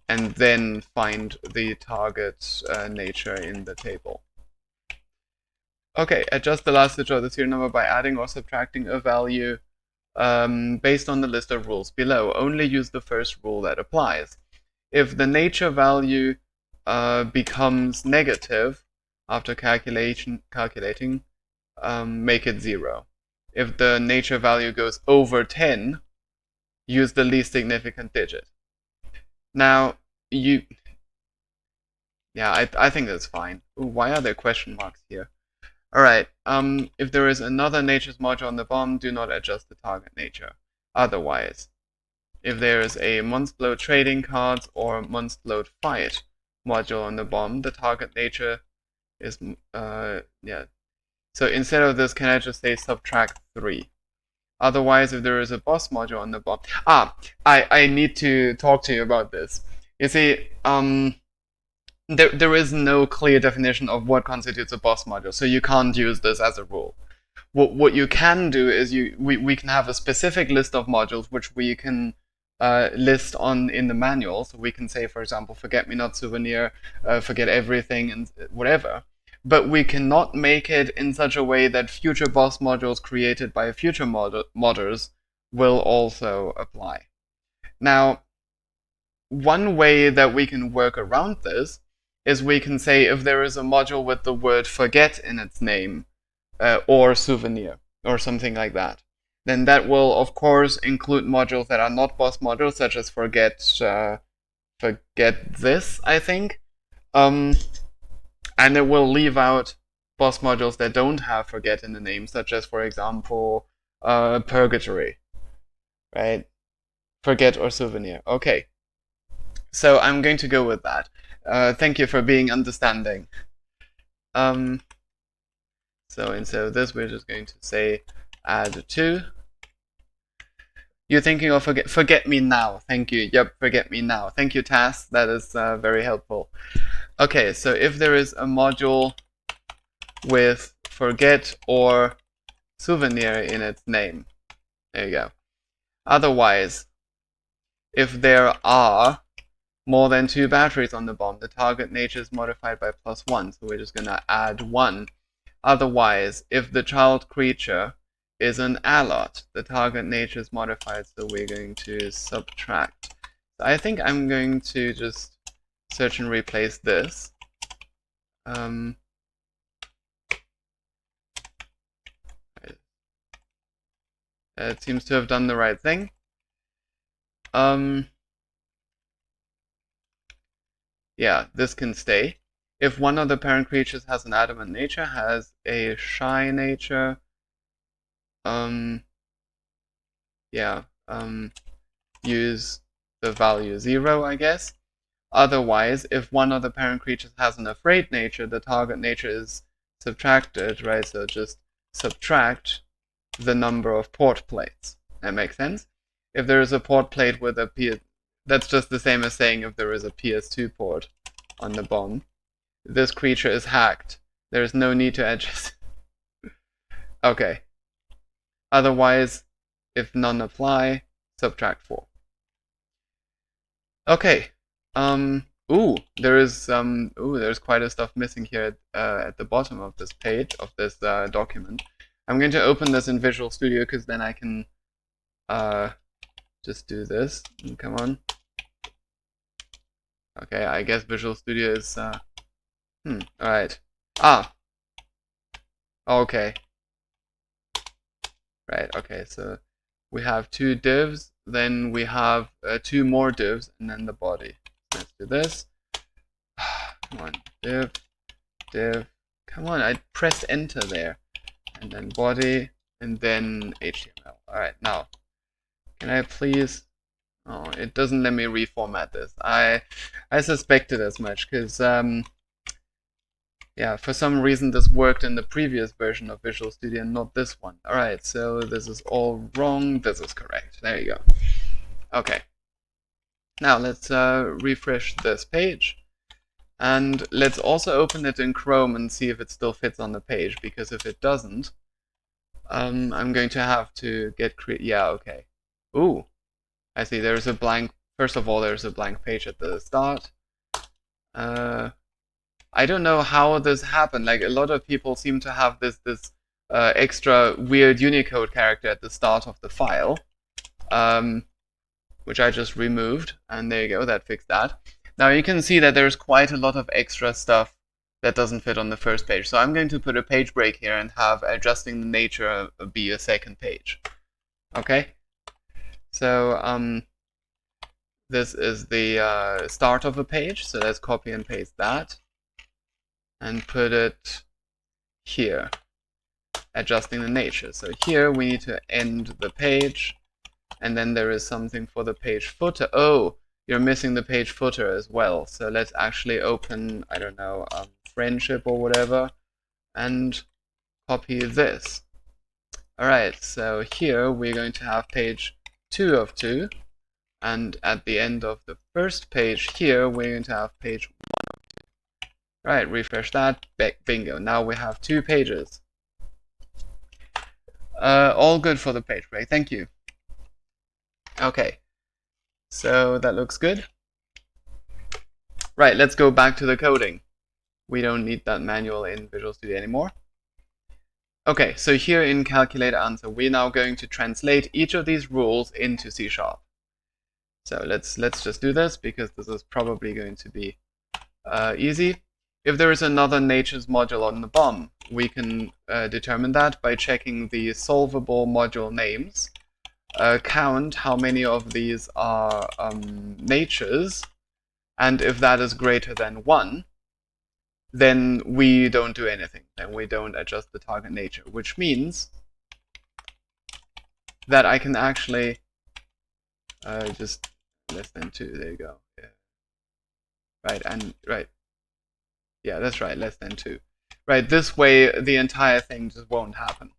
A: and then find the target nature in the table. Okay, adjust the last digit of the serial number by adding or subtracting a value based on the list of rules below. Only use the first rule that applies. If the nature value becomes negative after calculating, make it 0. If the nature value goes over 10, use the least significant digit. Now, I think that's fine. Ooh, why are there question marks here? Alright, if there is another nature's module on the bomb, do not adjust the target nature. Otherwise, if there is a month-load trading cards or month-load fight module on the bomb, the target nature is, So instead of this, can I just say subtract 3? Otherwise, if there is a boss module on the bomb... I need to talk to you about this. You see, there is no clear definition of what constitutes a boss module, so you can't use this as a rule. What you can do is we can have a specific list of modules which we can list on in the manual. So we can say, for example, forget me not souvenir, forget everything, and whatever. But we cannot make it in such a way that future boss modules created by future modders will also apply. Now, one way that we can work around this is we can say if there is a module with the word forget in its name, or souvenir, or something like that, then that will, of course, include modules that are not boss modules, such as forget this, I think. And it will leave out boss modules that don't have forget in the name, such as, for example, purgatory, right? Forget or souvenir. Okay. So I'm going to go with that. Thank you for being understanding. So instead of this, we're just going to say add to. You're thinking of forget me now. Thank you. Yep, forget me now. Thank you, Tass. That is very helpful. Okay, so if there is a module with forget or souvenir in its name, there you go. Otherwise, if there are more than 2 batteries on the bomb, the target nature is modified by +1. So we're just going to add 1. Otherwise, if the child creature is an allot, the target nature is modified, so we're going to subtract. So I think I'm going to just search and replace this. It seems to have done the right thing. Yeah, this can stay. If one of the parent creatures has an adamant nature, has a shy nature, use the value 0, I guess. Otherwise, if one of the parent creatures has an afraid nature, the target nature is subtracted, right? So just subtract the number of port plates. That makes sense? If there is a port plate with a PS, that's just the same as saying if there is a PS2 port on the bomb. This creature is hacked. There is no need to adjust. Okay. Otherwise, if none apply, subtract 4. Okay. There's quite a stuff missing here at the bottom of this page, of this document. I'm going to open this in Visual Studio because then I can just do this. Come on. Okay, I guess Visual Studio is alright. Okay. Right, okay, so we have 2 divs, then we have 2 more divs, and then the body. So let's do this. Come on, div. Come on, I pressed enter there. And then body, and then HTML. Alright, now, can I please... Oh, it doesn't let me reformat this. I suspected as much, because, yeah, for some reason this worked in the previous version of Visual Studio and not this one. Alright, so this is all wrong, this is correct. There you go. Okay. Now let's refresh this page. And let's also open it in Chrome and see if it still fits on the page, because if it doesn't, I'm going to have to yeah, okay. Ooh, I see there's a blank, first of all, there's a blank page at the start. I don't know how this happened. Like, a lot of people seem to have this extra weird Unicode character at the start of the file, which I just removed, and there you go, that fixed that. Now you can see that there's quite a lot of extra stuff that doesn't fit on the first page. So I'm going to put a page break here and have adjusting the nature be a second page. Okay? So this is the start of a page, so let's copy and paste that and put it here, adjusting the nature. So here we need to end the page, and then there is something for the page footer. Oh, you're missing the page footer as well. So let's actually open, I don't know, friendship or whatever, and copy this. Alright, so here we're going to have page 2 of 2, And at the end of the first page here, we're going to have page 1. Right, refresh that. Bingo. Now we have 2 pages. All good for the page break. Thank you. Okay, so that looks good. Right, let's go back to the coding. We don't need that manual in Visual Studio anymore. Okay, so here in Calculator Answer, we're now going to translate each of these rules into C#. So let's just do this, because this is probably going to be easy. If there is another nature's module on the BOM, we can determine that by checking the solvable module names, count how many of these are natures, and if that is greater than 1, then we don't do anything. Then we don't adjust the target nature, which means that I can actually just less than 2. There you go. Yeah. Right, and right. Yeah, that's right, less than 2. Right, this way the entire thing just won't happen.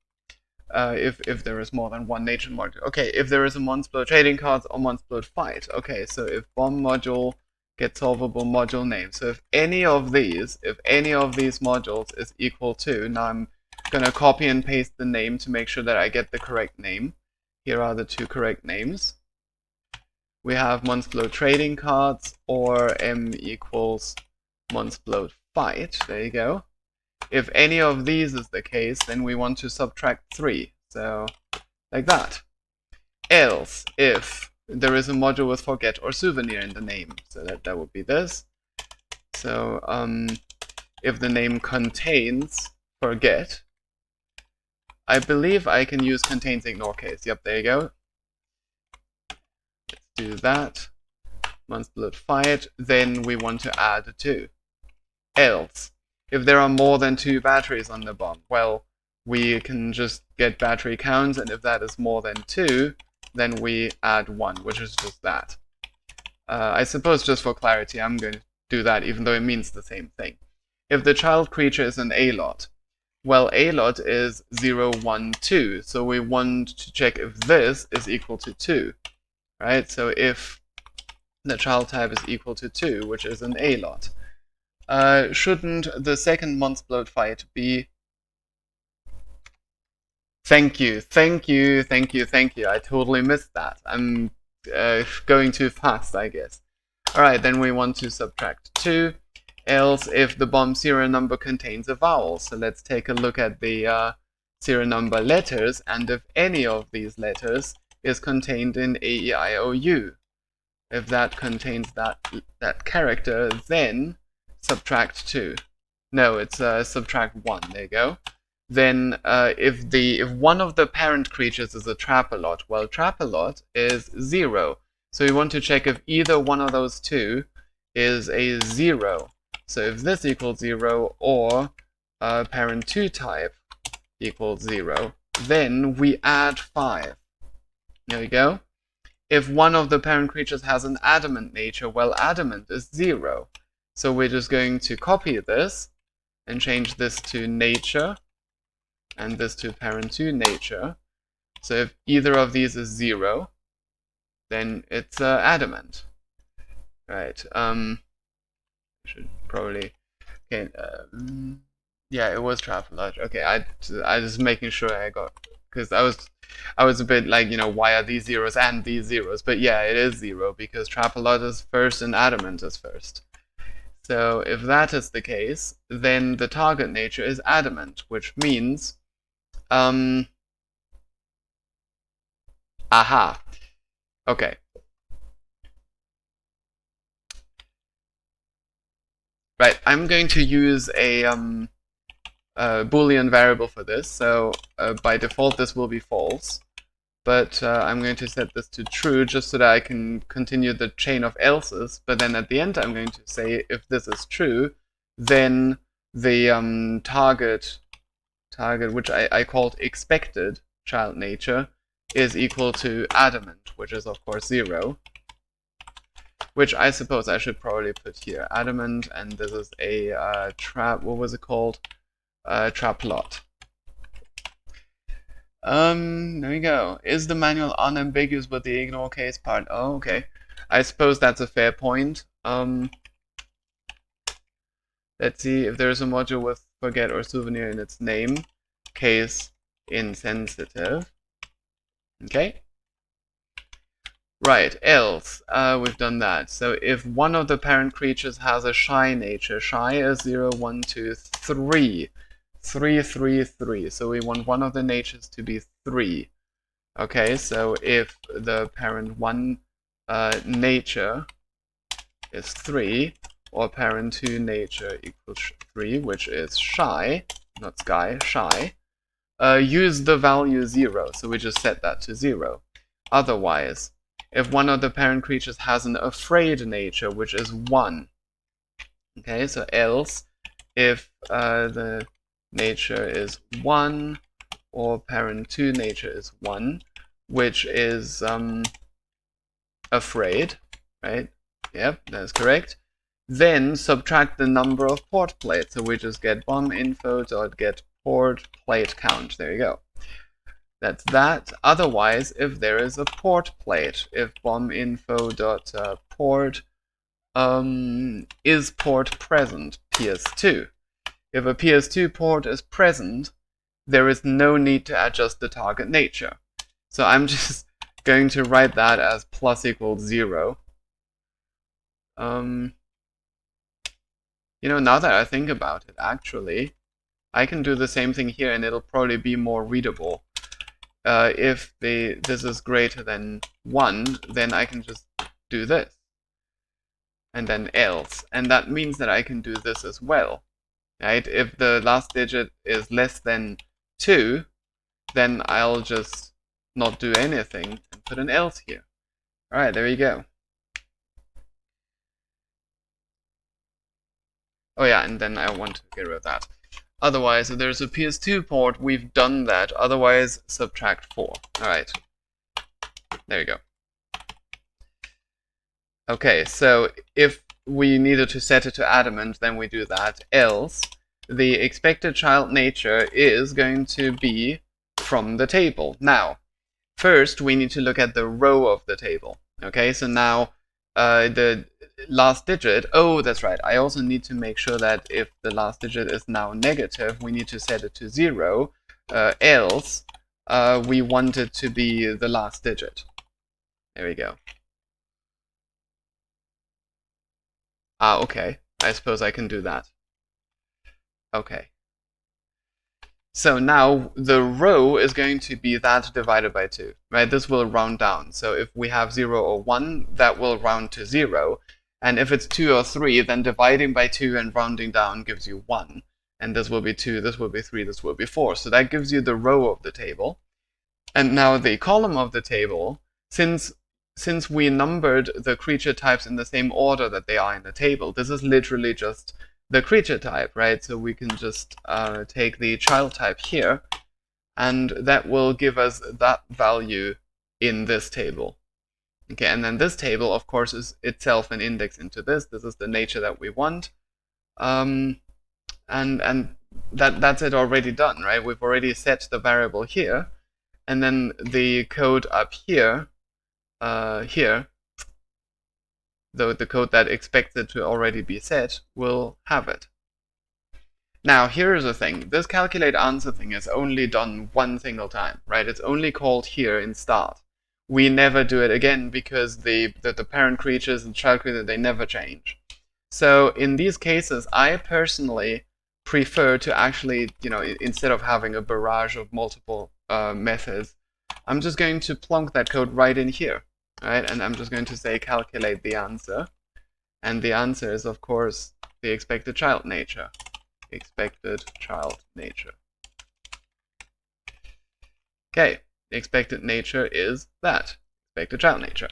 A: If there is more than one nature module. Okay, if there is a Monsplode trading cards or Monsplode fight. Okay, so if BOM module gets solvable module name. So if any of these modules is equal to, now I'm gonna copy and paste the name to make sure that I get the correct name. Here are the 2 correct names. We have Monsplode trading cards, or M equals Monsplode fight. There you go. If any of these is the case, then we want to subtract 3. So, like that. Else, if there is a module with forget or souvenir in the name, so that would be this. So, if the name contains forget, I believe I can use contains ignore case. Yep, there you go. Let's do that. Monsplode fight, then we want to add 2. Else, if there are more than 2 batteries on the BOM, well, we can just get battery counts, and if that is more than 2, then we add 1, which is just that. I suppose just for clarity, I'm going to do that, even though it means the same thing. If the child creature is an A-lot, well, A-lot is 0, 1, 2, so we want to check if this is equal to 2, right? So if the child type is equal to 2, which is an A-lot, shouldn't the second Monsplode fight be... Thank you. I totally missed that. I'm going too fast, I guess. Alright, then we want to subtract 2. Else, if the BOM serial number contains a vowel. So let's take a look at the serial number letters, and if any of these letters is contained in A, E, I, O, U. If that contains that character, then subtract 2. No, it's subtract 1. There you go. Then if one of the parent creatures is a Trapalot, well, Trapalot is 0. So we want to check if either one of those 2 is a 0. So if this equals 0, or parent 2 type equals 0, then we add 5. There we go. If one of the parent creatures has an adamant nature, well, adamant is 0. So we're just going to copy this and change this to nature and this to parent 2 nature. So if either of these is 0, then it's adamant. Right. Should probably... Okay. Yeah, it was Trapalot. Okay, I was making sure I got... Because I was a bit like, why are these zeros and these zeros? But yeah, it is 0, because Trapalot is first and adamant is first. So if that is the case, then the target nature is adamant, which means... aha. Okay. Right, I'm going to use a Boolean variable for this, so by default this will be false, but I'm going to set this to true just so that I can continue the chain of else's, but then at the end I'm going to say if this is true, then the target, which I called expected child nature, is equal to adamant, which is of course 0. Which I suppose I should probably put here. Adamant, and this is a what was it called? Trapalot. There we go. Is the manual unambiguous with the ignore case part? Oh, okay. I suppose that's a fair point. Let's see if there's a module with forget or souvenir in its name. Case insensitive. Okay. Right, else, we've done that. So if one of the parent creatures has a shy nature, shy is 0, 1, 2, 3. 3, 3, 3. So we want one of the natures to be 3. Okay, so if the parent 1 nature is 3, or parent 2 nature equals 3, which is shy, not sky, shy, use the value 0. So we just set that to 0. Otherwise, if one of the parent creatures has an afraid nature, which is 1. Okay, so else, if the nature is 1, or parent 2 nature is 1, which is afraid, right? Yep, that's correct. Then subtract the number of port plates. So we just get bomb info dot get port plate count. There you go. That's that. Otherwise, if there is a port plate, if bomb info dot port is port present, PS2. If a PS2 port is present, there is no need to adjust the target nature. So I'm just going to write that as plus equals 0. You know, now that I think about it, actually, I can do the same thing here and it'll probably be more readable. If this is greater than 1, then I can just do this. And then else. And that means that I can do this as well. Right? If the last digit is less than 2, then I'll just not do anything and put an else here. Alright, there you go. Oh yeah, and then I want to get rid of that. Otherwise, if there's a PS2 port, we've done that. Otherwise, subtract 4. Alright. There you go. Okay, so if we needed to set it to adamant, then we do that. Else, the expected child nature is going to be from the table. Now, first we need to look at the row of the table. Okay, so now the last digit, oh, that's right. I also need to make sure that if the last digit is now negative, we need to set it to 0. Else, we want it to be the last digit. There we go. Ah, okay. I suppose I can do that. Okay. So now the row is going to be that divided by 2, right? This will round down. So if we have 0 or 1, that will round to 0. And if it's 2 or 3, then dividing by 2 and rounding down gives you 1. And this will be 2, this will be 3, this will be 4. So that gives you the row of the table. And now the column of the table, since we numbered the creature types in the same order that they are in the table, this is literally just the creature type, right? So we can just take the child type here, and that will give us that value in this table. Okay, and then this table, of course, is itself an index into this. This is the nature that we want. And that's it already done, right? We've already set the variable here, and then the code up here, the code that expects it to already be set, will have it. Now, here's the thing. This calculate answer thing is only done one single time, right? It's only called here in start. We never do it again because the parent creatures and child creatures, they never change. So in these cases, I personally prefer to actually, you know, instead of having a barrage of multiple methods, I'm just going to plonk that code right in here, right? And I'm just going to say calculate the answer. And the answer is, of course, the expected child nature. Expected child nature. Okay, the expected nature is that. Expected child nature.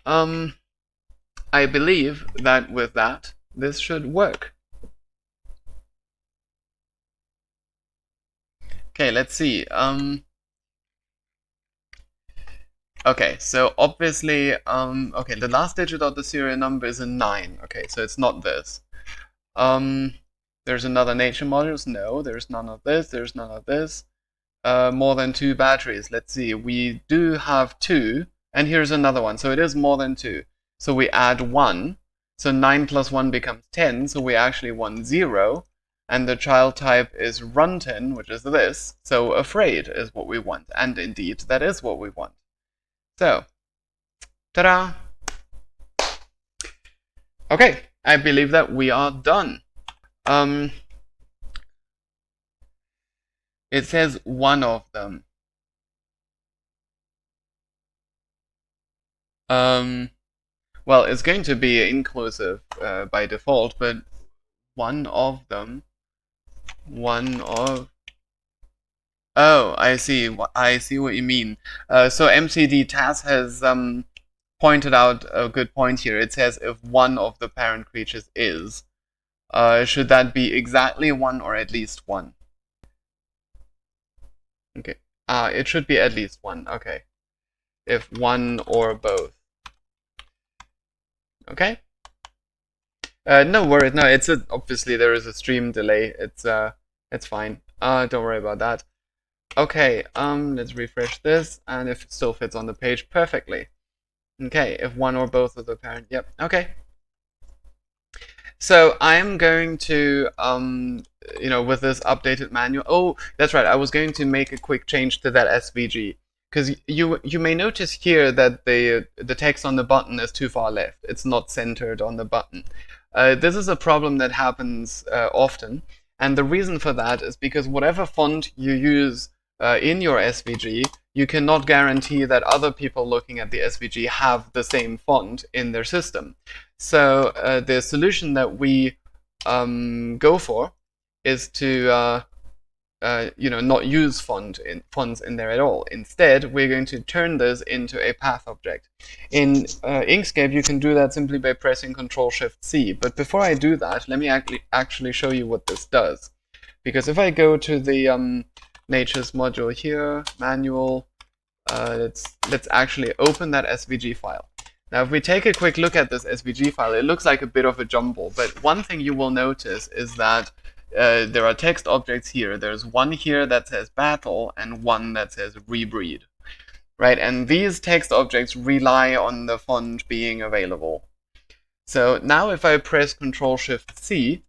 A: I believe that with that, this should work. Okay, let's see. Okay, so obviously, okay, the last digit of the serial number is a 9. Okay, so it's not this. There's another nature modules. No, there's none of this. There's none of this. more than 2 batteries. Let's see, we do have 2, and here's another one. So it is more than 2. So we add 1. So 9 plus 1 becomes 10. So we actually want 0. And the child type is runten, which is this. So afraid is what we want. And indeed, that is what we want. So, ta-da! Okay, I believe that we are done. It says one of them. Well, it's going to be inclusive by default, but one of them. One of. Oh, I see. I see what you mean. So MCD TAS has pointed out a good point here. It says if one of the parent creatures is, should that be exactly one or at least one? Okay. It should be at least one. Okay. If one or both. Okay. No worries. No, it's obviously there is a stream delay. It's fine. Don't worry about that. Okay. Let's refresh this, and if it still fits on the page perfectly. Okay. If one or both of the parent. Yep. Okay. So I'm going to, with this updated manual. Oh, that's right. I was going to make a quick change to that SVG. Because you may notice here that the text on the button is too far left. It's not centered on the button. This is a problem that happens often, and the reason for that is because whatever font you use in your SVG, you cannot guarantee that other people looking at the SVG have the same font in their system. So the solution that we go for is to not use fonts in there at all. Instead, we're going to turn this into a path object. In Inkscape, you can do that simply by pressing Ctrl-Shift-C. But before I do that, let me actually show you what this does. Because if I go to the Natures module here, manual, let's actually open that SVG file. Now, if we take a quick look at this SVG file, it looks like a bit of a jumble. But one thing you will notice is that there are text objects here. There's one here that says battle and one that says rebreed, right? And these text objects rely on the font being available. So now if I press Ctrl-Shift-C,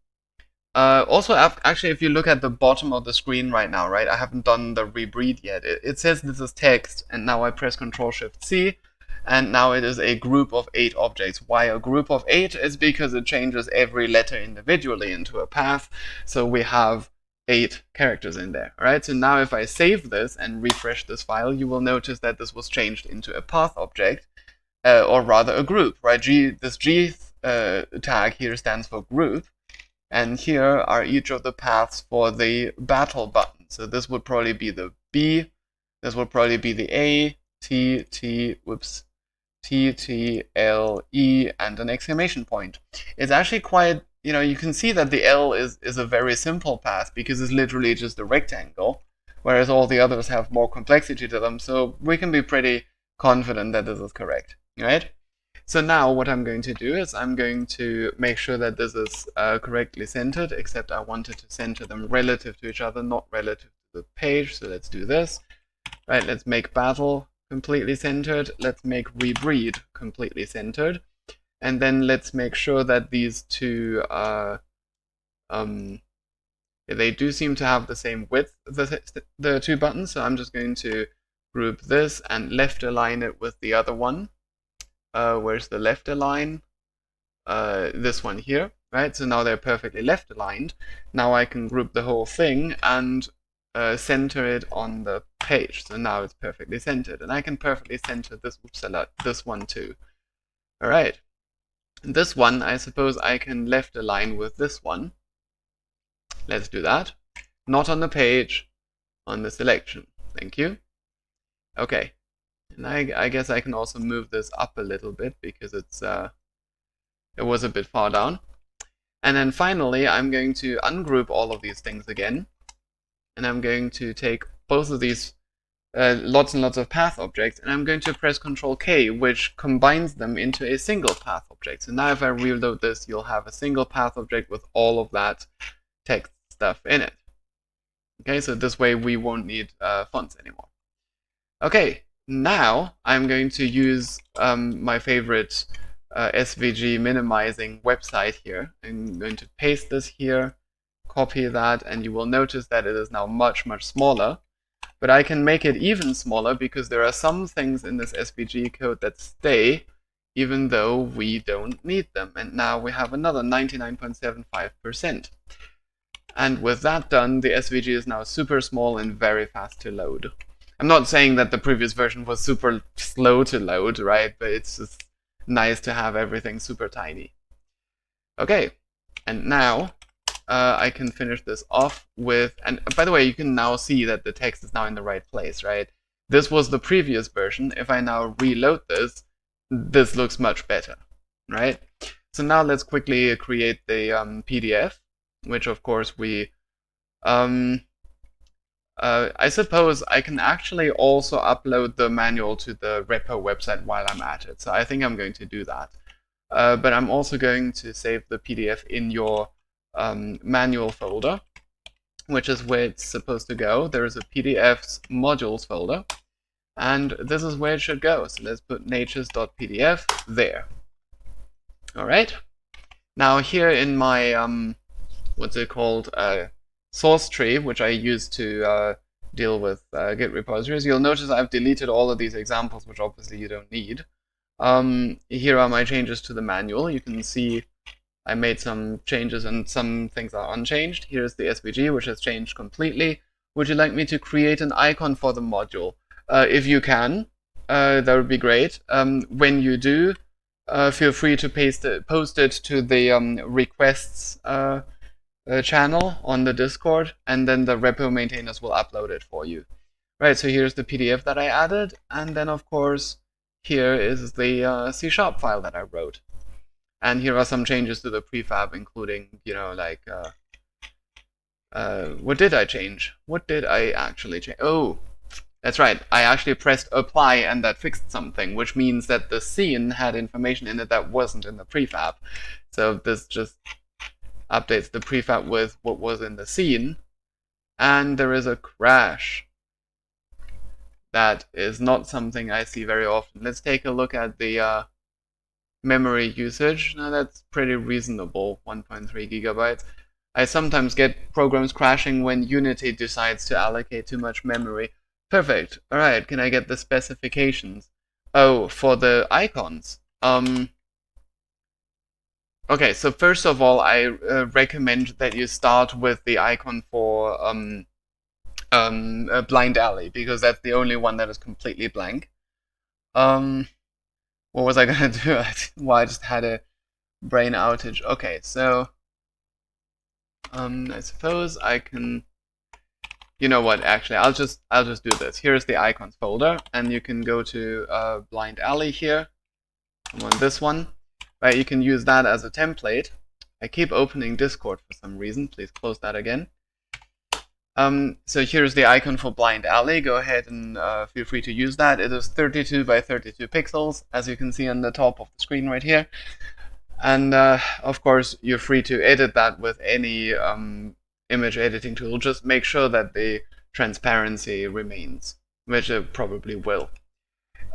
A: also actually if you look at the bottom of the screen right now, right, I haven't done the rebreed yet. It says this is text, and now I press Ctrl-Shift-C, and now it is a group of 8 objects. Why a group of 8? Is because it changes every letter individually into a path. So we have 8 characters in there. All right. So now if I save this and refresh this file, you will notice that this was changed into a path object, or rather a group. Right. This G tag here stands for group, and here are each of the paths for the battle button. So this would probably be the B. This would probably be the A, T, T, whoops. T, T, L, E, and an exclamation point. It's actually quite, you can see that the L is a very simple path because it's literally just a rectangle, whereas all the others have more complexity to them, so we can be pretty confident that this is correct, right? So now what I'm going to do is I'm going to make sure that this is correctly centered, except I wanted to center them relative to each other, not relative to the page, so let's do this. Right, let's make battle completely centered. Let's make rebreed completely centered. And then let's make sure that these two, they do seem to have the same width, the two buttons. So I'm just going to group this and left align it with the other one. Where's the left align? This one here, right? So now they're perfectly left aligned. Now I can group the whole thing and center it on the page. So now it's perfectly centered, and I can perfectly center this one too. All right. This one, I suppose I can left align with this one. Let's do that. Not on the page, on the selection. Thank you. Okay. And I guess I can also move this up a little bit because it was a bit far down. And then finally, I'm going to ungroup all of these things again. And I'm going to take both of these lots and lots of path objects, and I'm going to press Ctrl-K, which combines them into a single path object. So now if I reload this, you'll have a single path object with all of that text stuff in it. Okay, so this way we won't need fonts anymore. Okay, now I'm going to use my favorite SVG minimizing website here. I'm going to paste this here, copy that, and you will notice that it is now much, much smaller. But I can make it even smaller because there are some things in this SVG code that stay even though we don't need them. And now we have another 99.75%. And with that done, the SVG is now super small and very fast to load. I'm not saying that the previous version was super slow to load, right? But it's just nice to have everything super tiny. Okay, and now I can finish this off with, and by the way, you can now see that the text is now in the right place, right? This was the previous version. If I now reload this, this looks much better, right? So now let's quickly create the PDF, which of course we, I suppose I can actually also upload the manual to the repo website while I'm at it. So I think I'm going to do that. But I'm also going to save the PDF in your manual folder, which is where it's supposed to go. There is a PDFs modules folder, and this is where it should go. So let's put natures.pdf there. All right. Now here in my what's it called, source tree, which I use to deal with Git repositories, you'll notice I've deleted all of these examples, which obviously you don't need. Here are my changes to the manual. You can see I made some changes and some things are unchanged. Here's the SVG, which has changed completely. Would you like me to create an icon for the module? If you can, that would be great. When you do, feel free to post it to the requests channel on the Discord, and then the repo maintainers will upload it for you. Right, so here's the PDF that I added, and then of course here is the C# file that I wrote. And here are some changes to the prefab, including, you know, like, what did I change? What did I actually change? Oh, that's right. I actually pressed apply and that fixed something, which means that the scene had information in it that wasn't in the prefab. So this just updates the prefab with what was in the scene. And there is a crash. That is not something I see very often. Let's take a look at the memory usage. Now that's pretty reasonable, 1.3 gigabytes. I sometimes get programs crashing when Unity decides to allocate too much memory. Perfect. All right, can I get the specifications? Oh, for the icons. Okay, so first of all, I recommend that you start with the icon for Blind Alley, because that's the only one that is completely blank. What was I gonna do? Well, I just had a brain outage. Okay, so I suppose I can. You know what? Actually, I'll just do this. Here's the icons folder, and you can go to Blind Alley here. I'm on this one. Right, you can use that as a template. I keep opening Discord for some reason. Please close that again. So here's the icon for Blind Alley. Go ahead and feel free to use that. It is 32 by 32 pixels, as you can see on the top of the screen right here. And of course, you're free to edit that with any image editing tool. Just make sure that the transparency remains, which it probably will.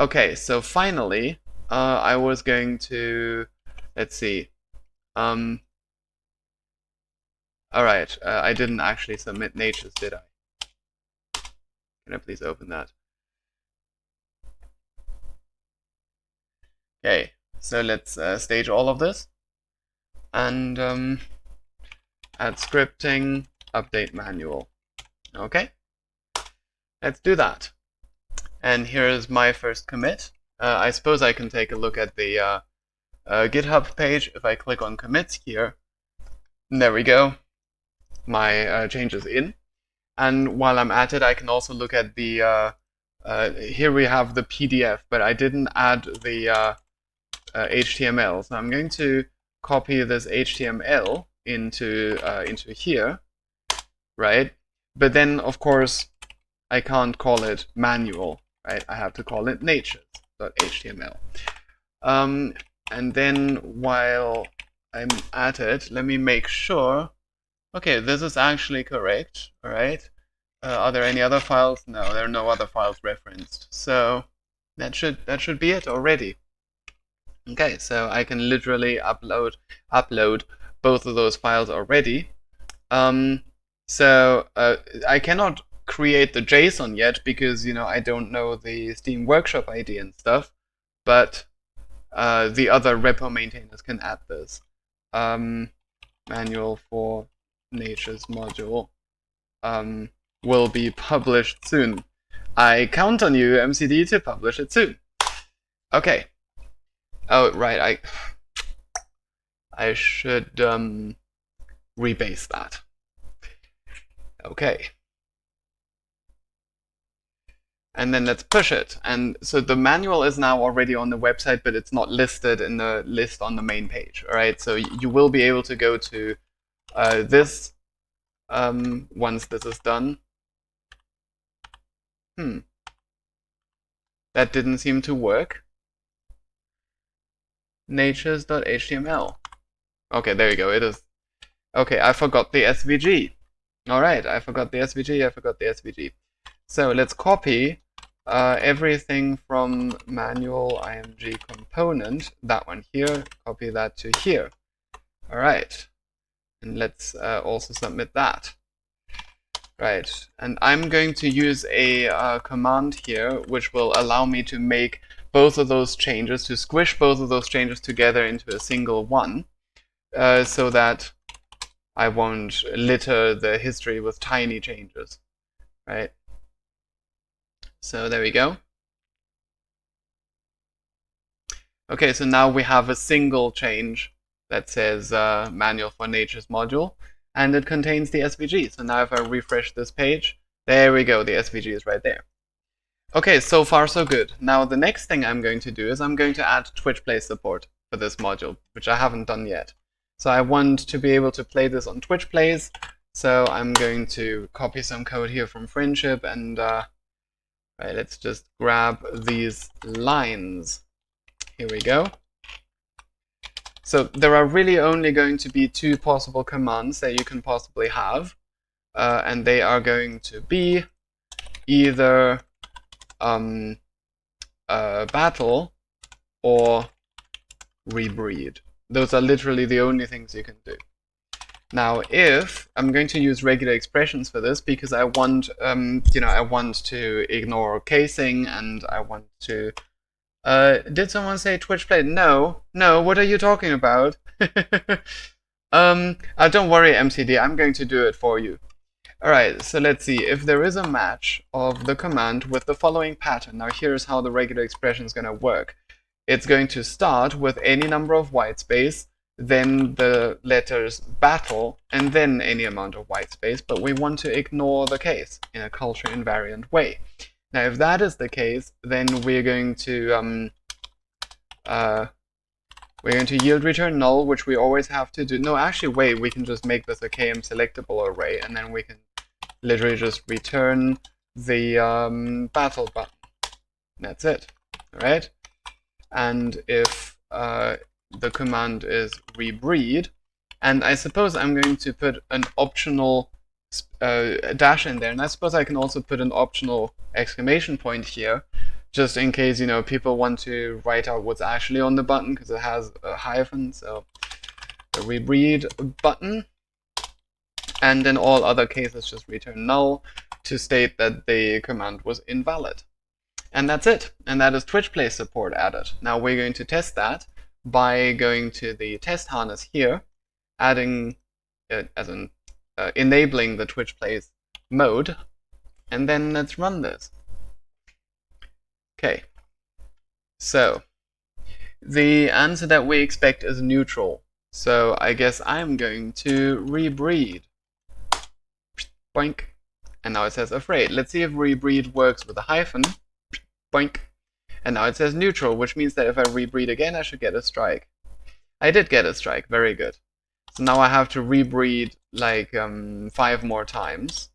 A: Okay, so finally, I was going to, let's see. All right, I didn't actually submit natures, did I? Can I please open that? Okay, so let's stage all of this. And add scripting, update manual. Okay, let's do that. And here is my first commit. I suppose I can take a look at the GitHub page. If I click on commits here, there we go. My change is in. And while I'm at it, I can also look at the, here we have the PDF, but I didn't add the HTML. So I'm going to copy this HTML into here, right? But then, of course, I can't call it manual, right? I have to call it natures.html. And then while I'm at it, let me make sure. Okay, this is actually correct, all right? Are there any other files? No, there are no other files referenced. So that should be it already. Okay, so I can literally upload both of those files already. So I cannot create the JSON yet because I don't know the Steam Workshop ID and stuff, but the other repo maintainers can add this. Manual for Nature's module will be published soon. I count on you, MCD, to publish it soon. Okay. Oh, right. I should rebase that. Okay. And then let's push it. And so the manual is now already on the website, but it's not listed in the list on the main page. All right. So you will be able to go to this once this is done. That didn't seem to work. Natures.html. Okay, there you go. It is. Okay, I forgot the SVG. All right, I forgot the SVG. So let's copy everything from manual img component, that one here, copy that to here. All right, and let's also submit that. Right, and I'm going to use a command here which will allow me to make both of those changes, to squish both of those changes together into a single one, so that I won't litter the history with tiny changes, right? So there we go. Okay, so now we have a single change that says manual for Nature's module, and it contains the SVG. So now if I refresh this page, there we go, the SVG is right there. Okay, so far so good. Now the next thing I'm going to do is I'm going to add Twitch Play support for this module, which I haven't done yet. So I want to be able to play this on Twitch Plays, so I'm going to copy some code here from Friendship, and right, let's just grab these lines. Here we go. So there are really only going to be two possible commands that you can possibly have, and they are going to be either battle or rebreed. Those are literally the only things you can do. Now, if I'm going to use regular expressions for this because I want, I want to ignore casing, and I want to. Did someone say Twitch Play? No, what are you talking about? Don't worry, MCD, I'm going to do it for you. Alright, so let's see. If there is a match of the command with the following pattern, now here's how the regular expression is going to work. It's going to start with any number of white space, then the letters battle, and then any amount of white space, but we want to ignore the case in a culture invariant way. Now, if that is the case, then we're going to yield return null, which we always have to do. No, actually, wait, we can just make this a KM selectable array, and then we can literally just return the battle button. That's it, all right? And if the command is rebreed, and I suppose I'm going to put an optional dash in there, and I suppose I can also put an optional exclamation point here, just in case people want to write out what's actually on the button because it has a hyphen. So the rebreed button, and in all other cases just return null to state that the command was invalid. And that's it. And that is Twitch Play support added. Now we're going to test that by going to the test harness here, adding enabling the Twitch Plays mode, and then let's run this. Okay, so the answer that we expect is neutral. So I guess I'm going to rebreed. Boink. And now it says afraid. Let's see if rebreed works with a hyphen. Boink. And now it says neutral, which means that if I rebreed again, I should get a strike. I did get a strike. Very good. So now I have to rebreed like 5 more times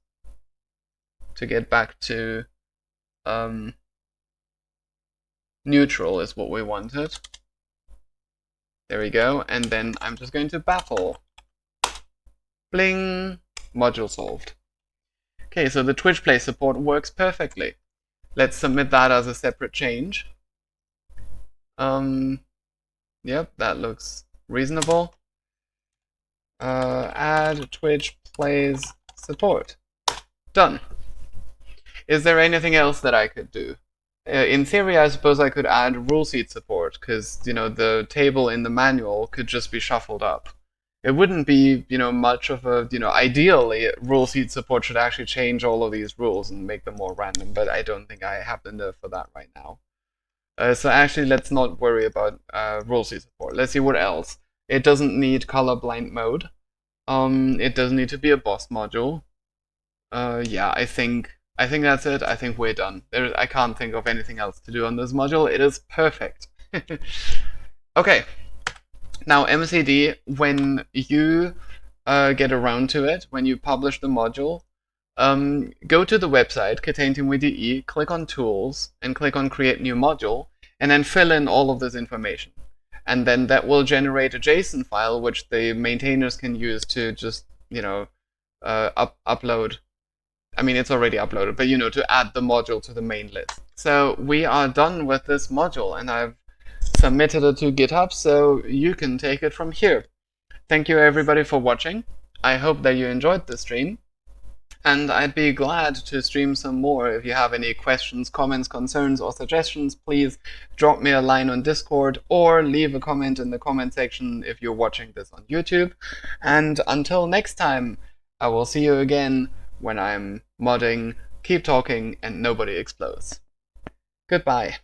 A: to get back to neutral is what we wanted. There we go. And then I'm just going to battle. Bling. Module solved. Okay, so the Twitch Play support works perfectly. Let's submit that as a separate change. Yep, that looks reasonable. Add Twitch Plays support. Done. Is there anything else that I could do? In theory, I suppose I could add rule seat support, because, the table in the manual could just be shuffled up. It wouldn't be, much of a, ideally, rule seat support should actually change all of these rules and make them more random, but I don't think I have the nerve for that right now. So actually, let's not worry about rule seat support. Let's see what else. It doesn't need colorblind mode. It doesn't need to be a boss module. Yeah, I think that's it. I think we're done. I can't think of anything else to do on this module. It is perfect. Okay. Now, MCD, when you get around to it, when you publish the module, go to the website, KTANE, click on Tools, and click on Create New Module, and then fill in all of this information. And then that will generate a JSON file, which the maintainers can use to just, upload. I mean, it's already uploaded, but to add the module to the main list. So we are done with this module, and I've submitted it to GitHub, so you can take it from here. Thank you everybody for watching. I hope that you enjoyed the stream, and I'd be glad to stream some more. If you have any questions, comments, concerns, or suggestions, please drop me a line on Discord or leave a comment in the comment section if you're watching this on YouTube. And until next time, I will see you again when I'm modding, keep talking, and nobody explodes. Goodbye.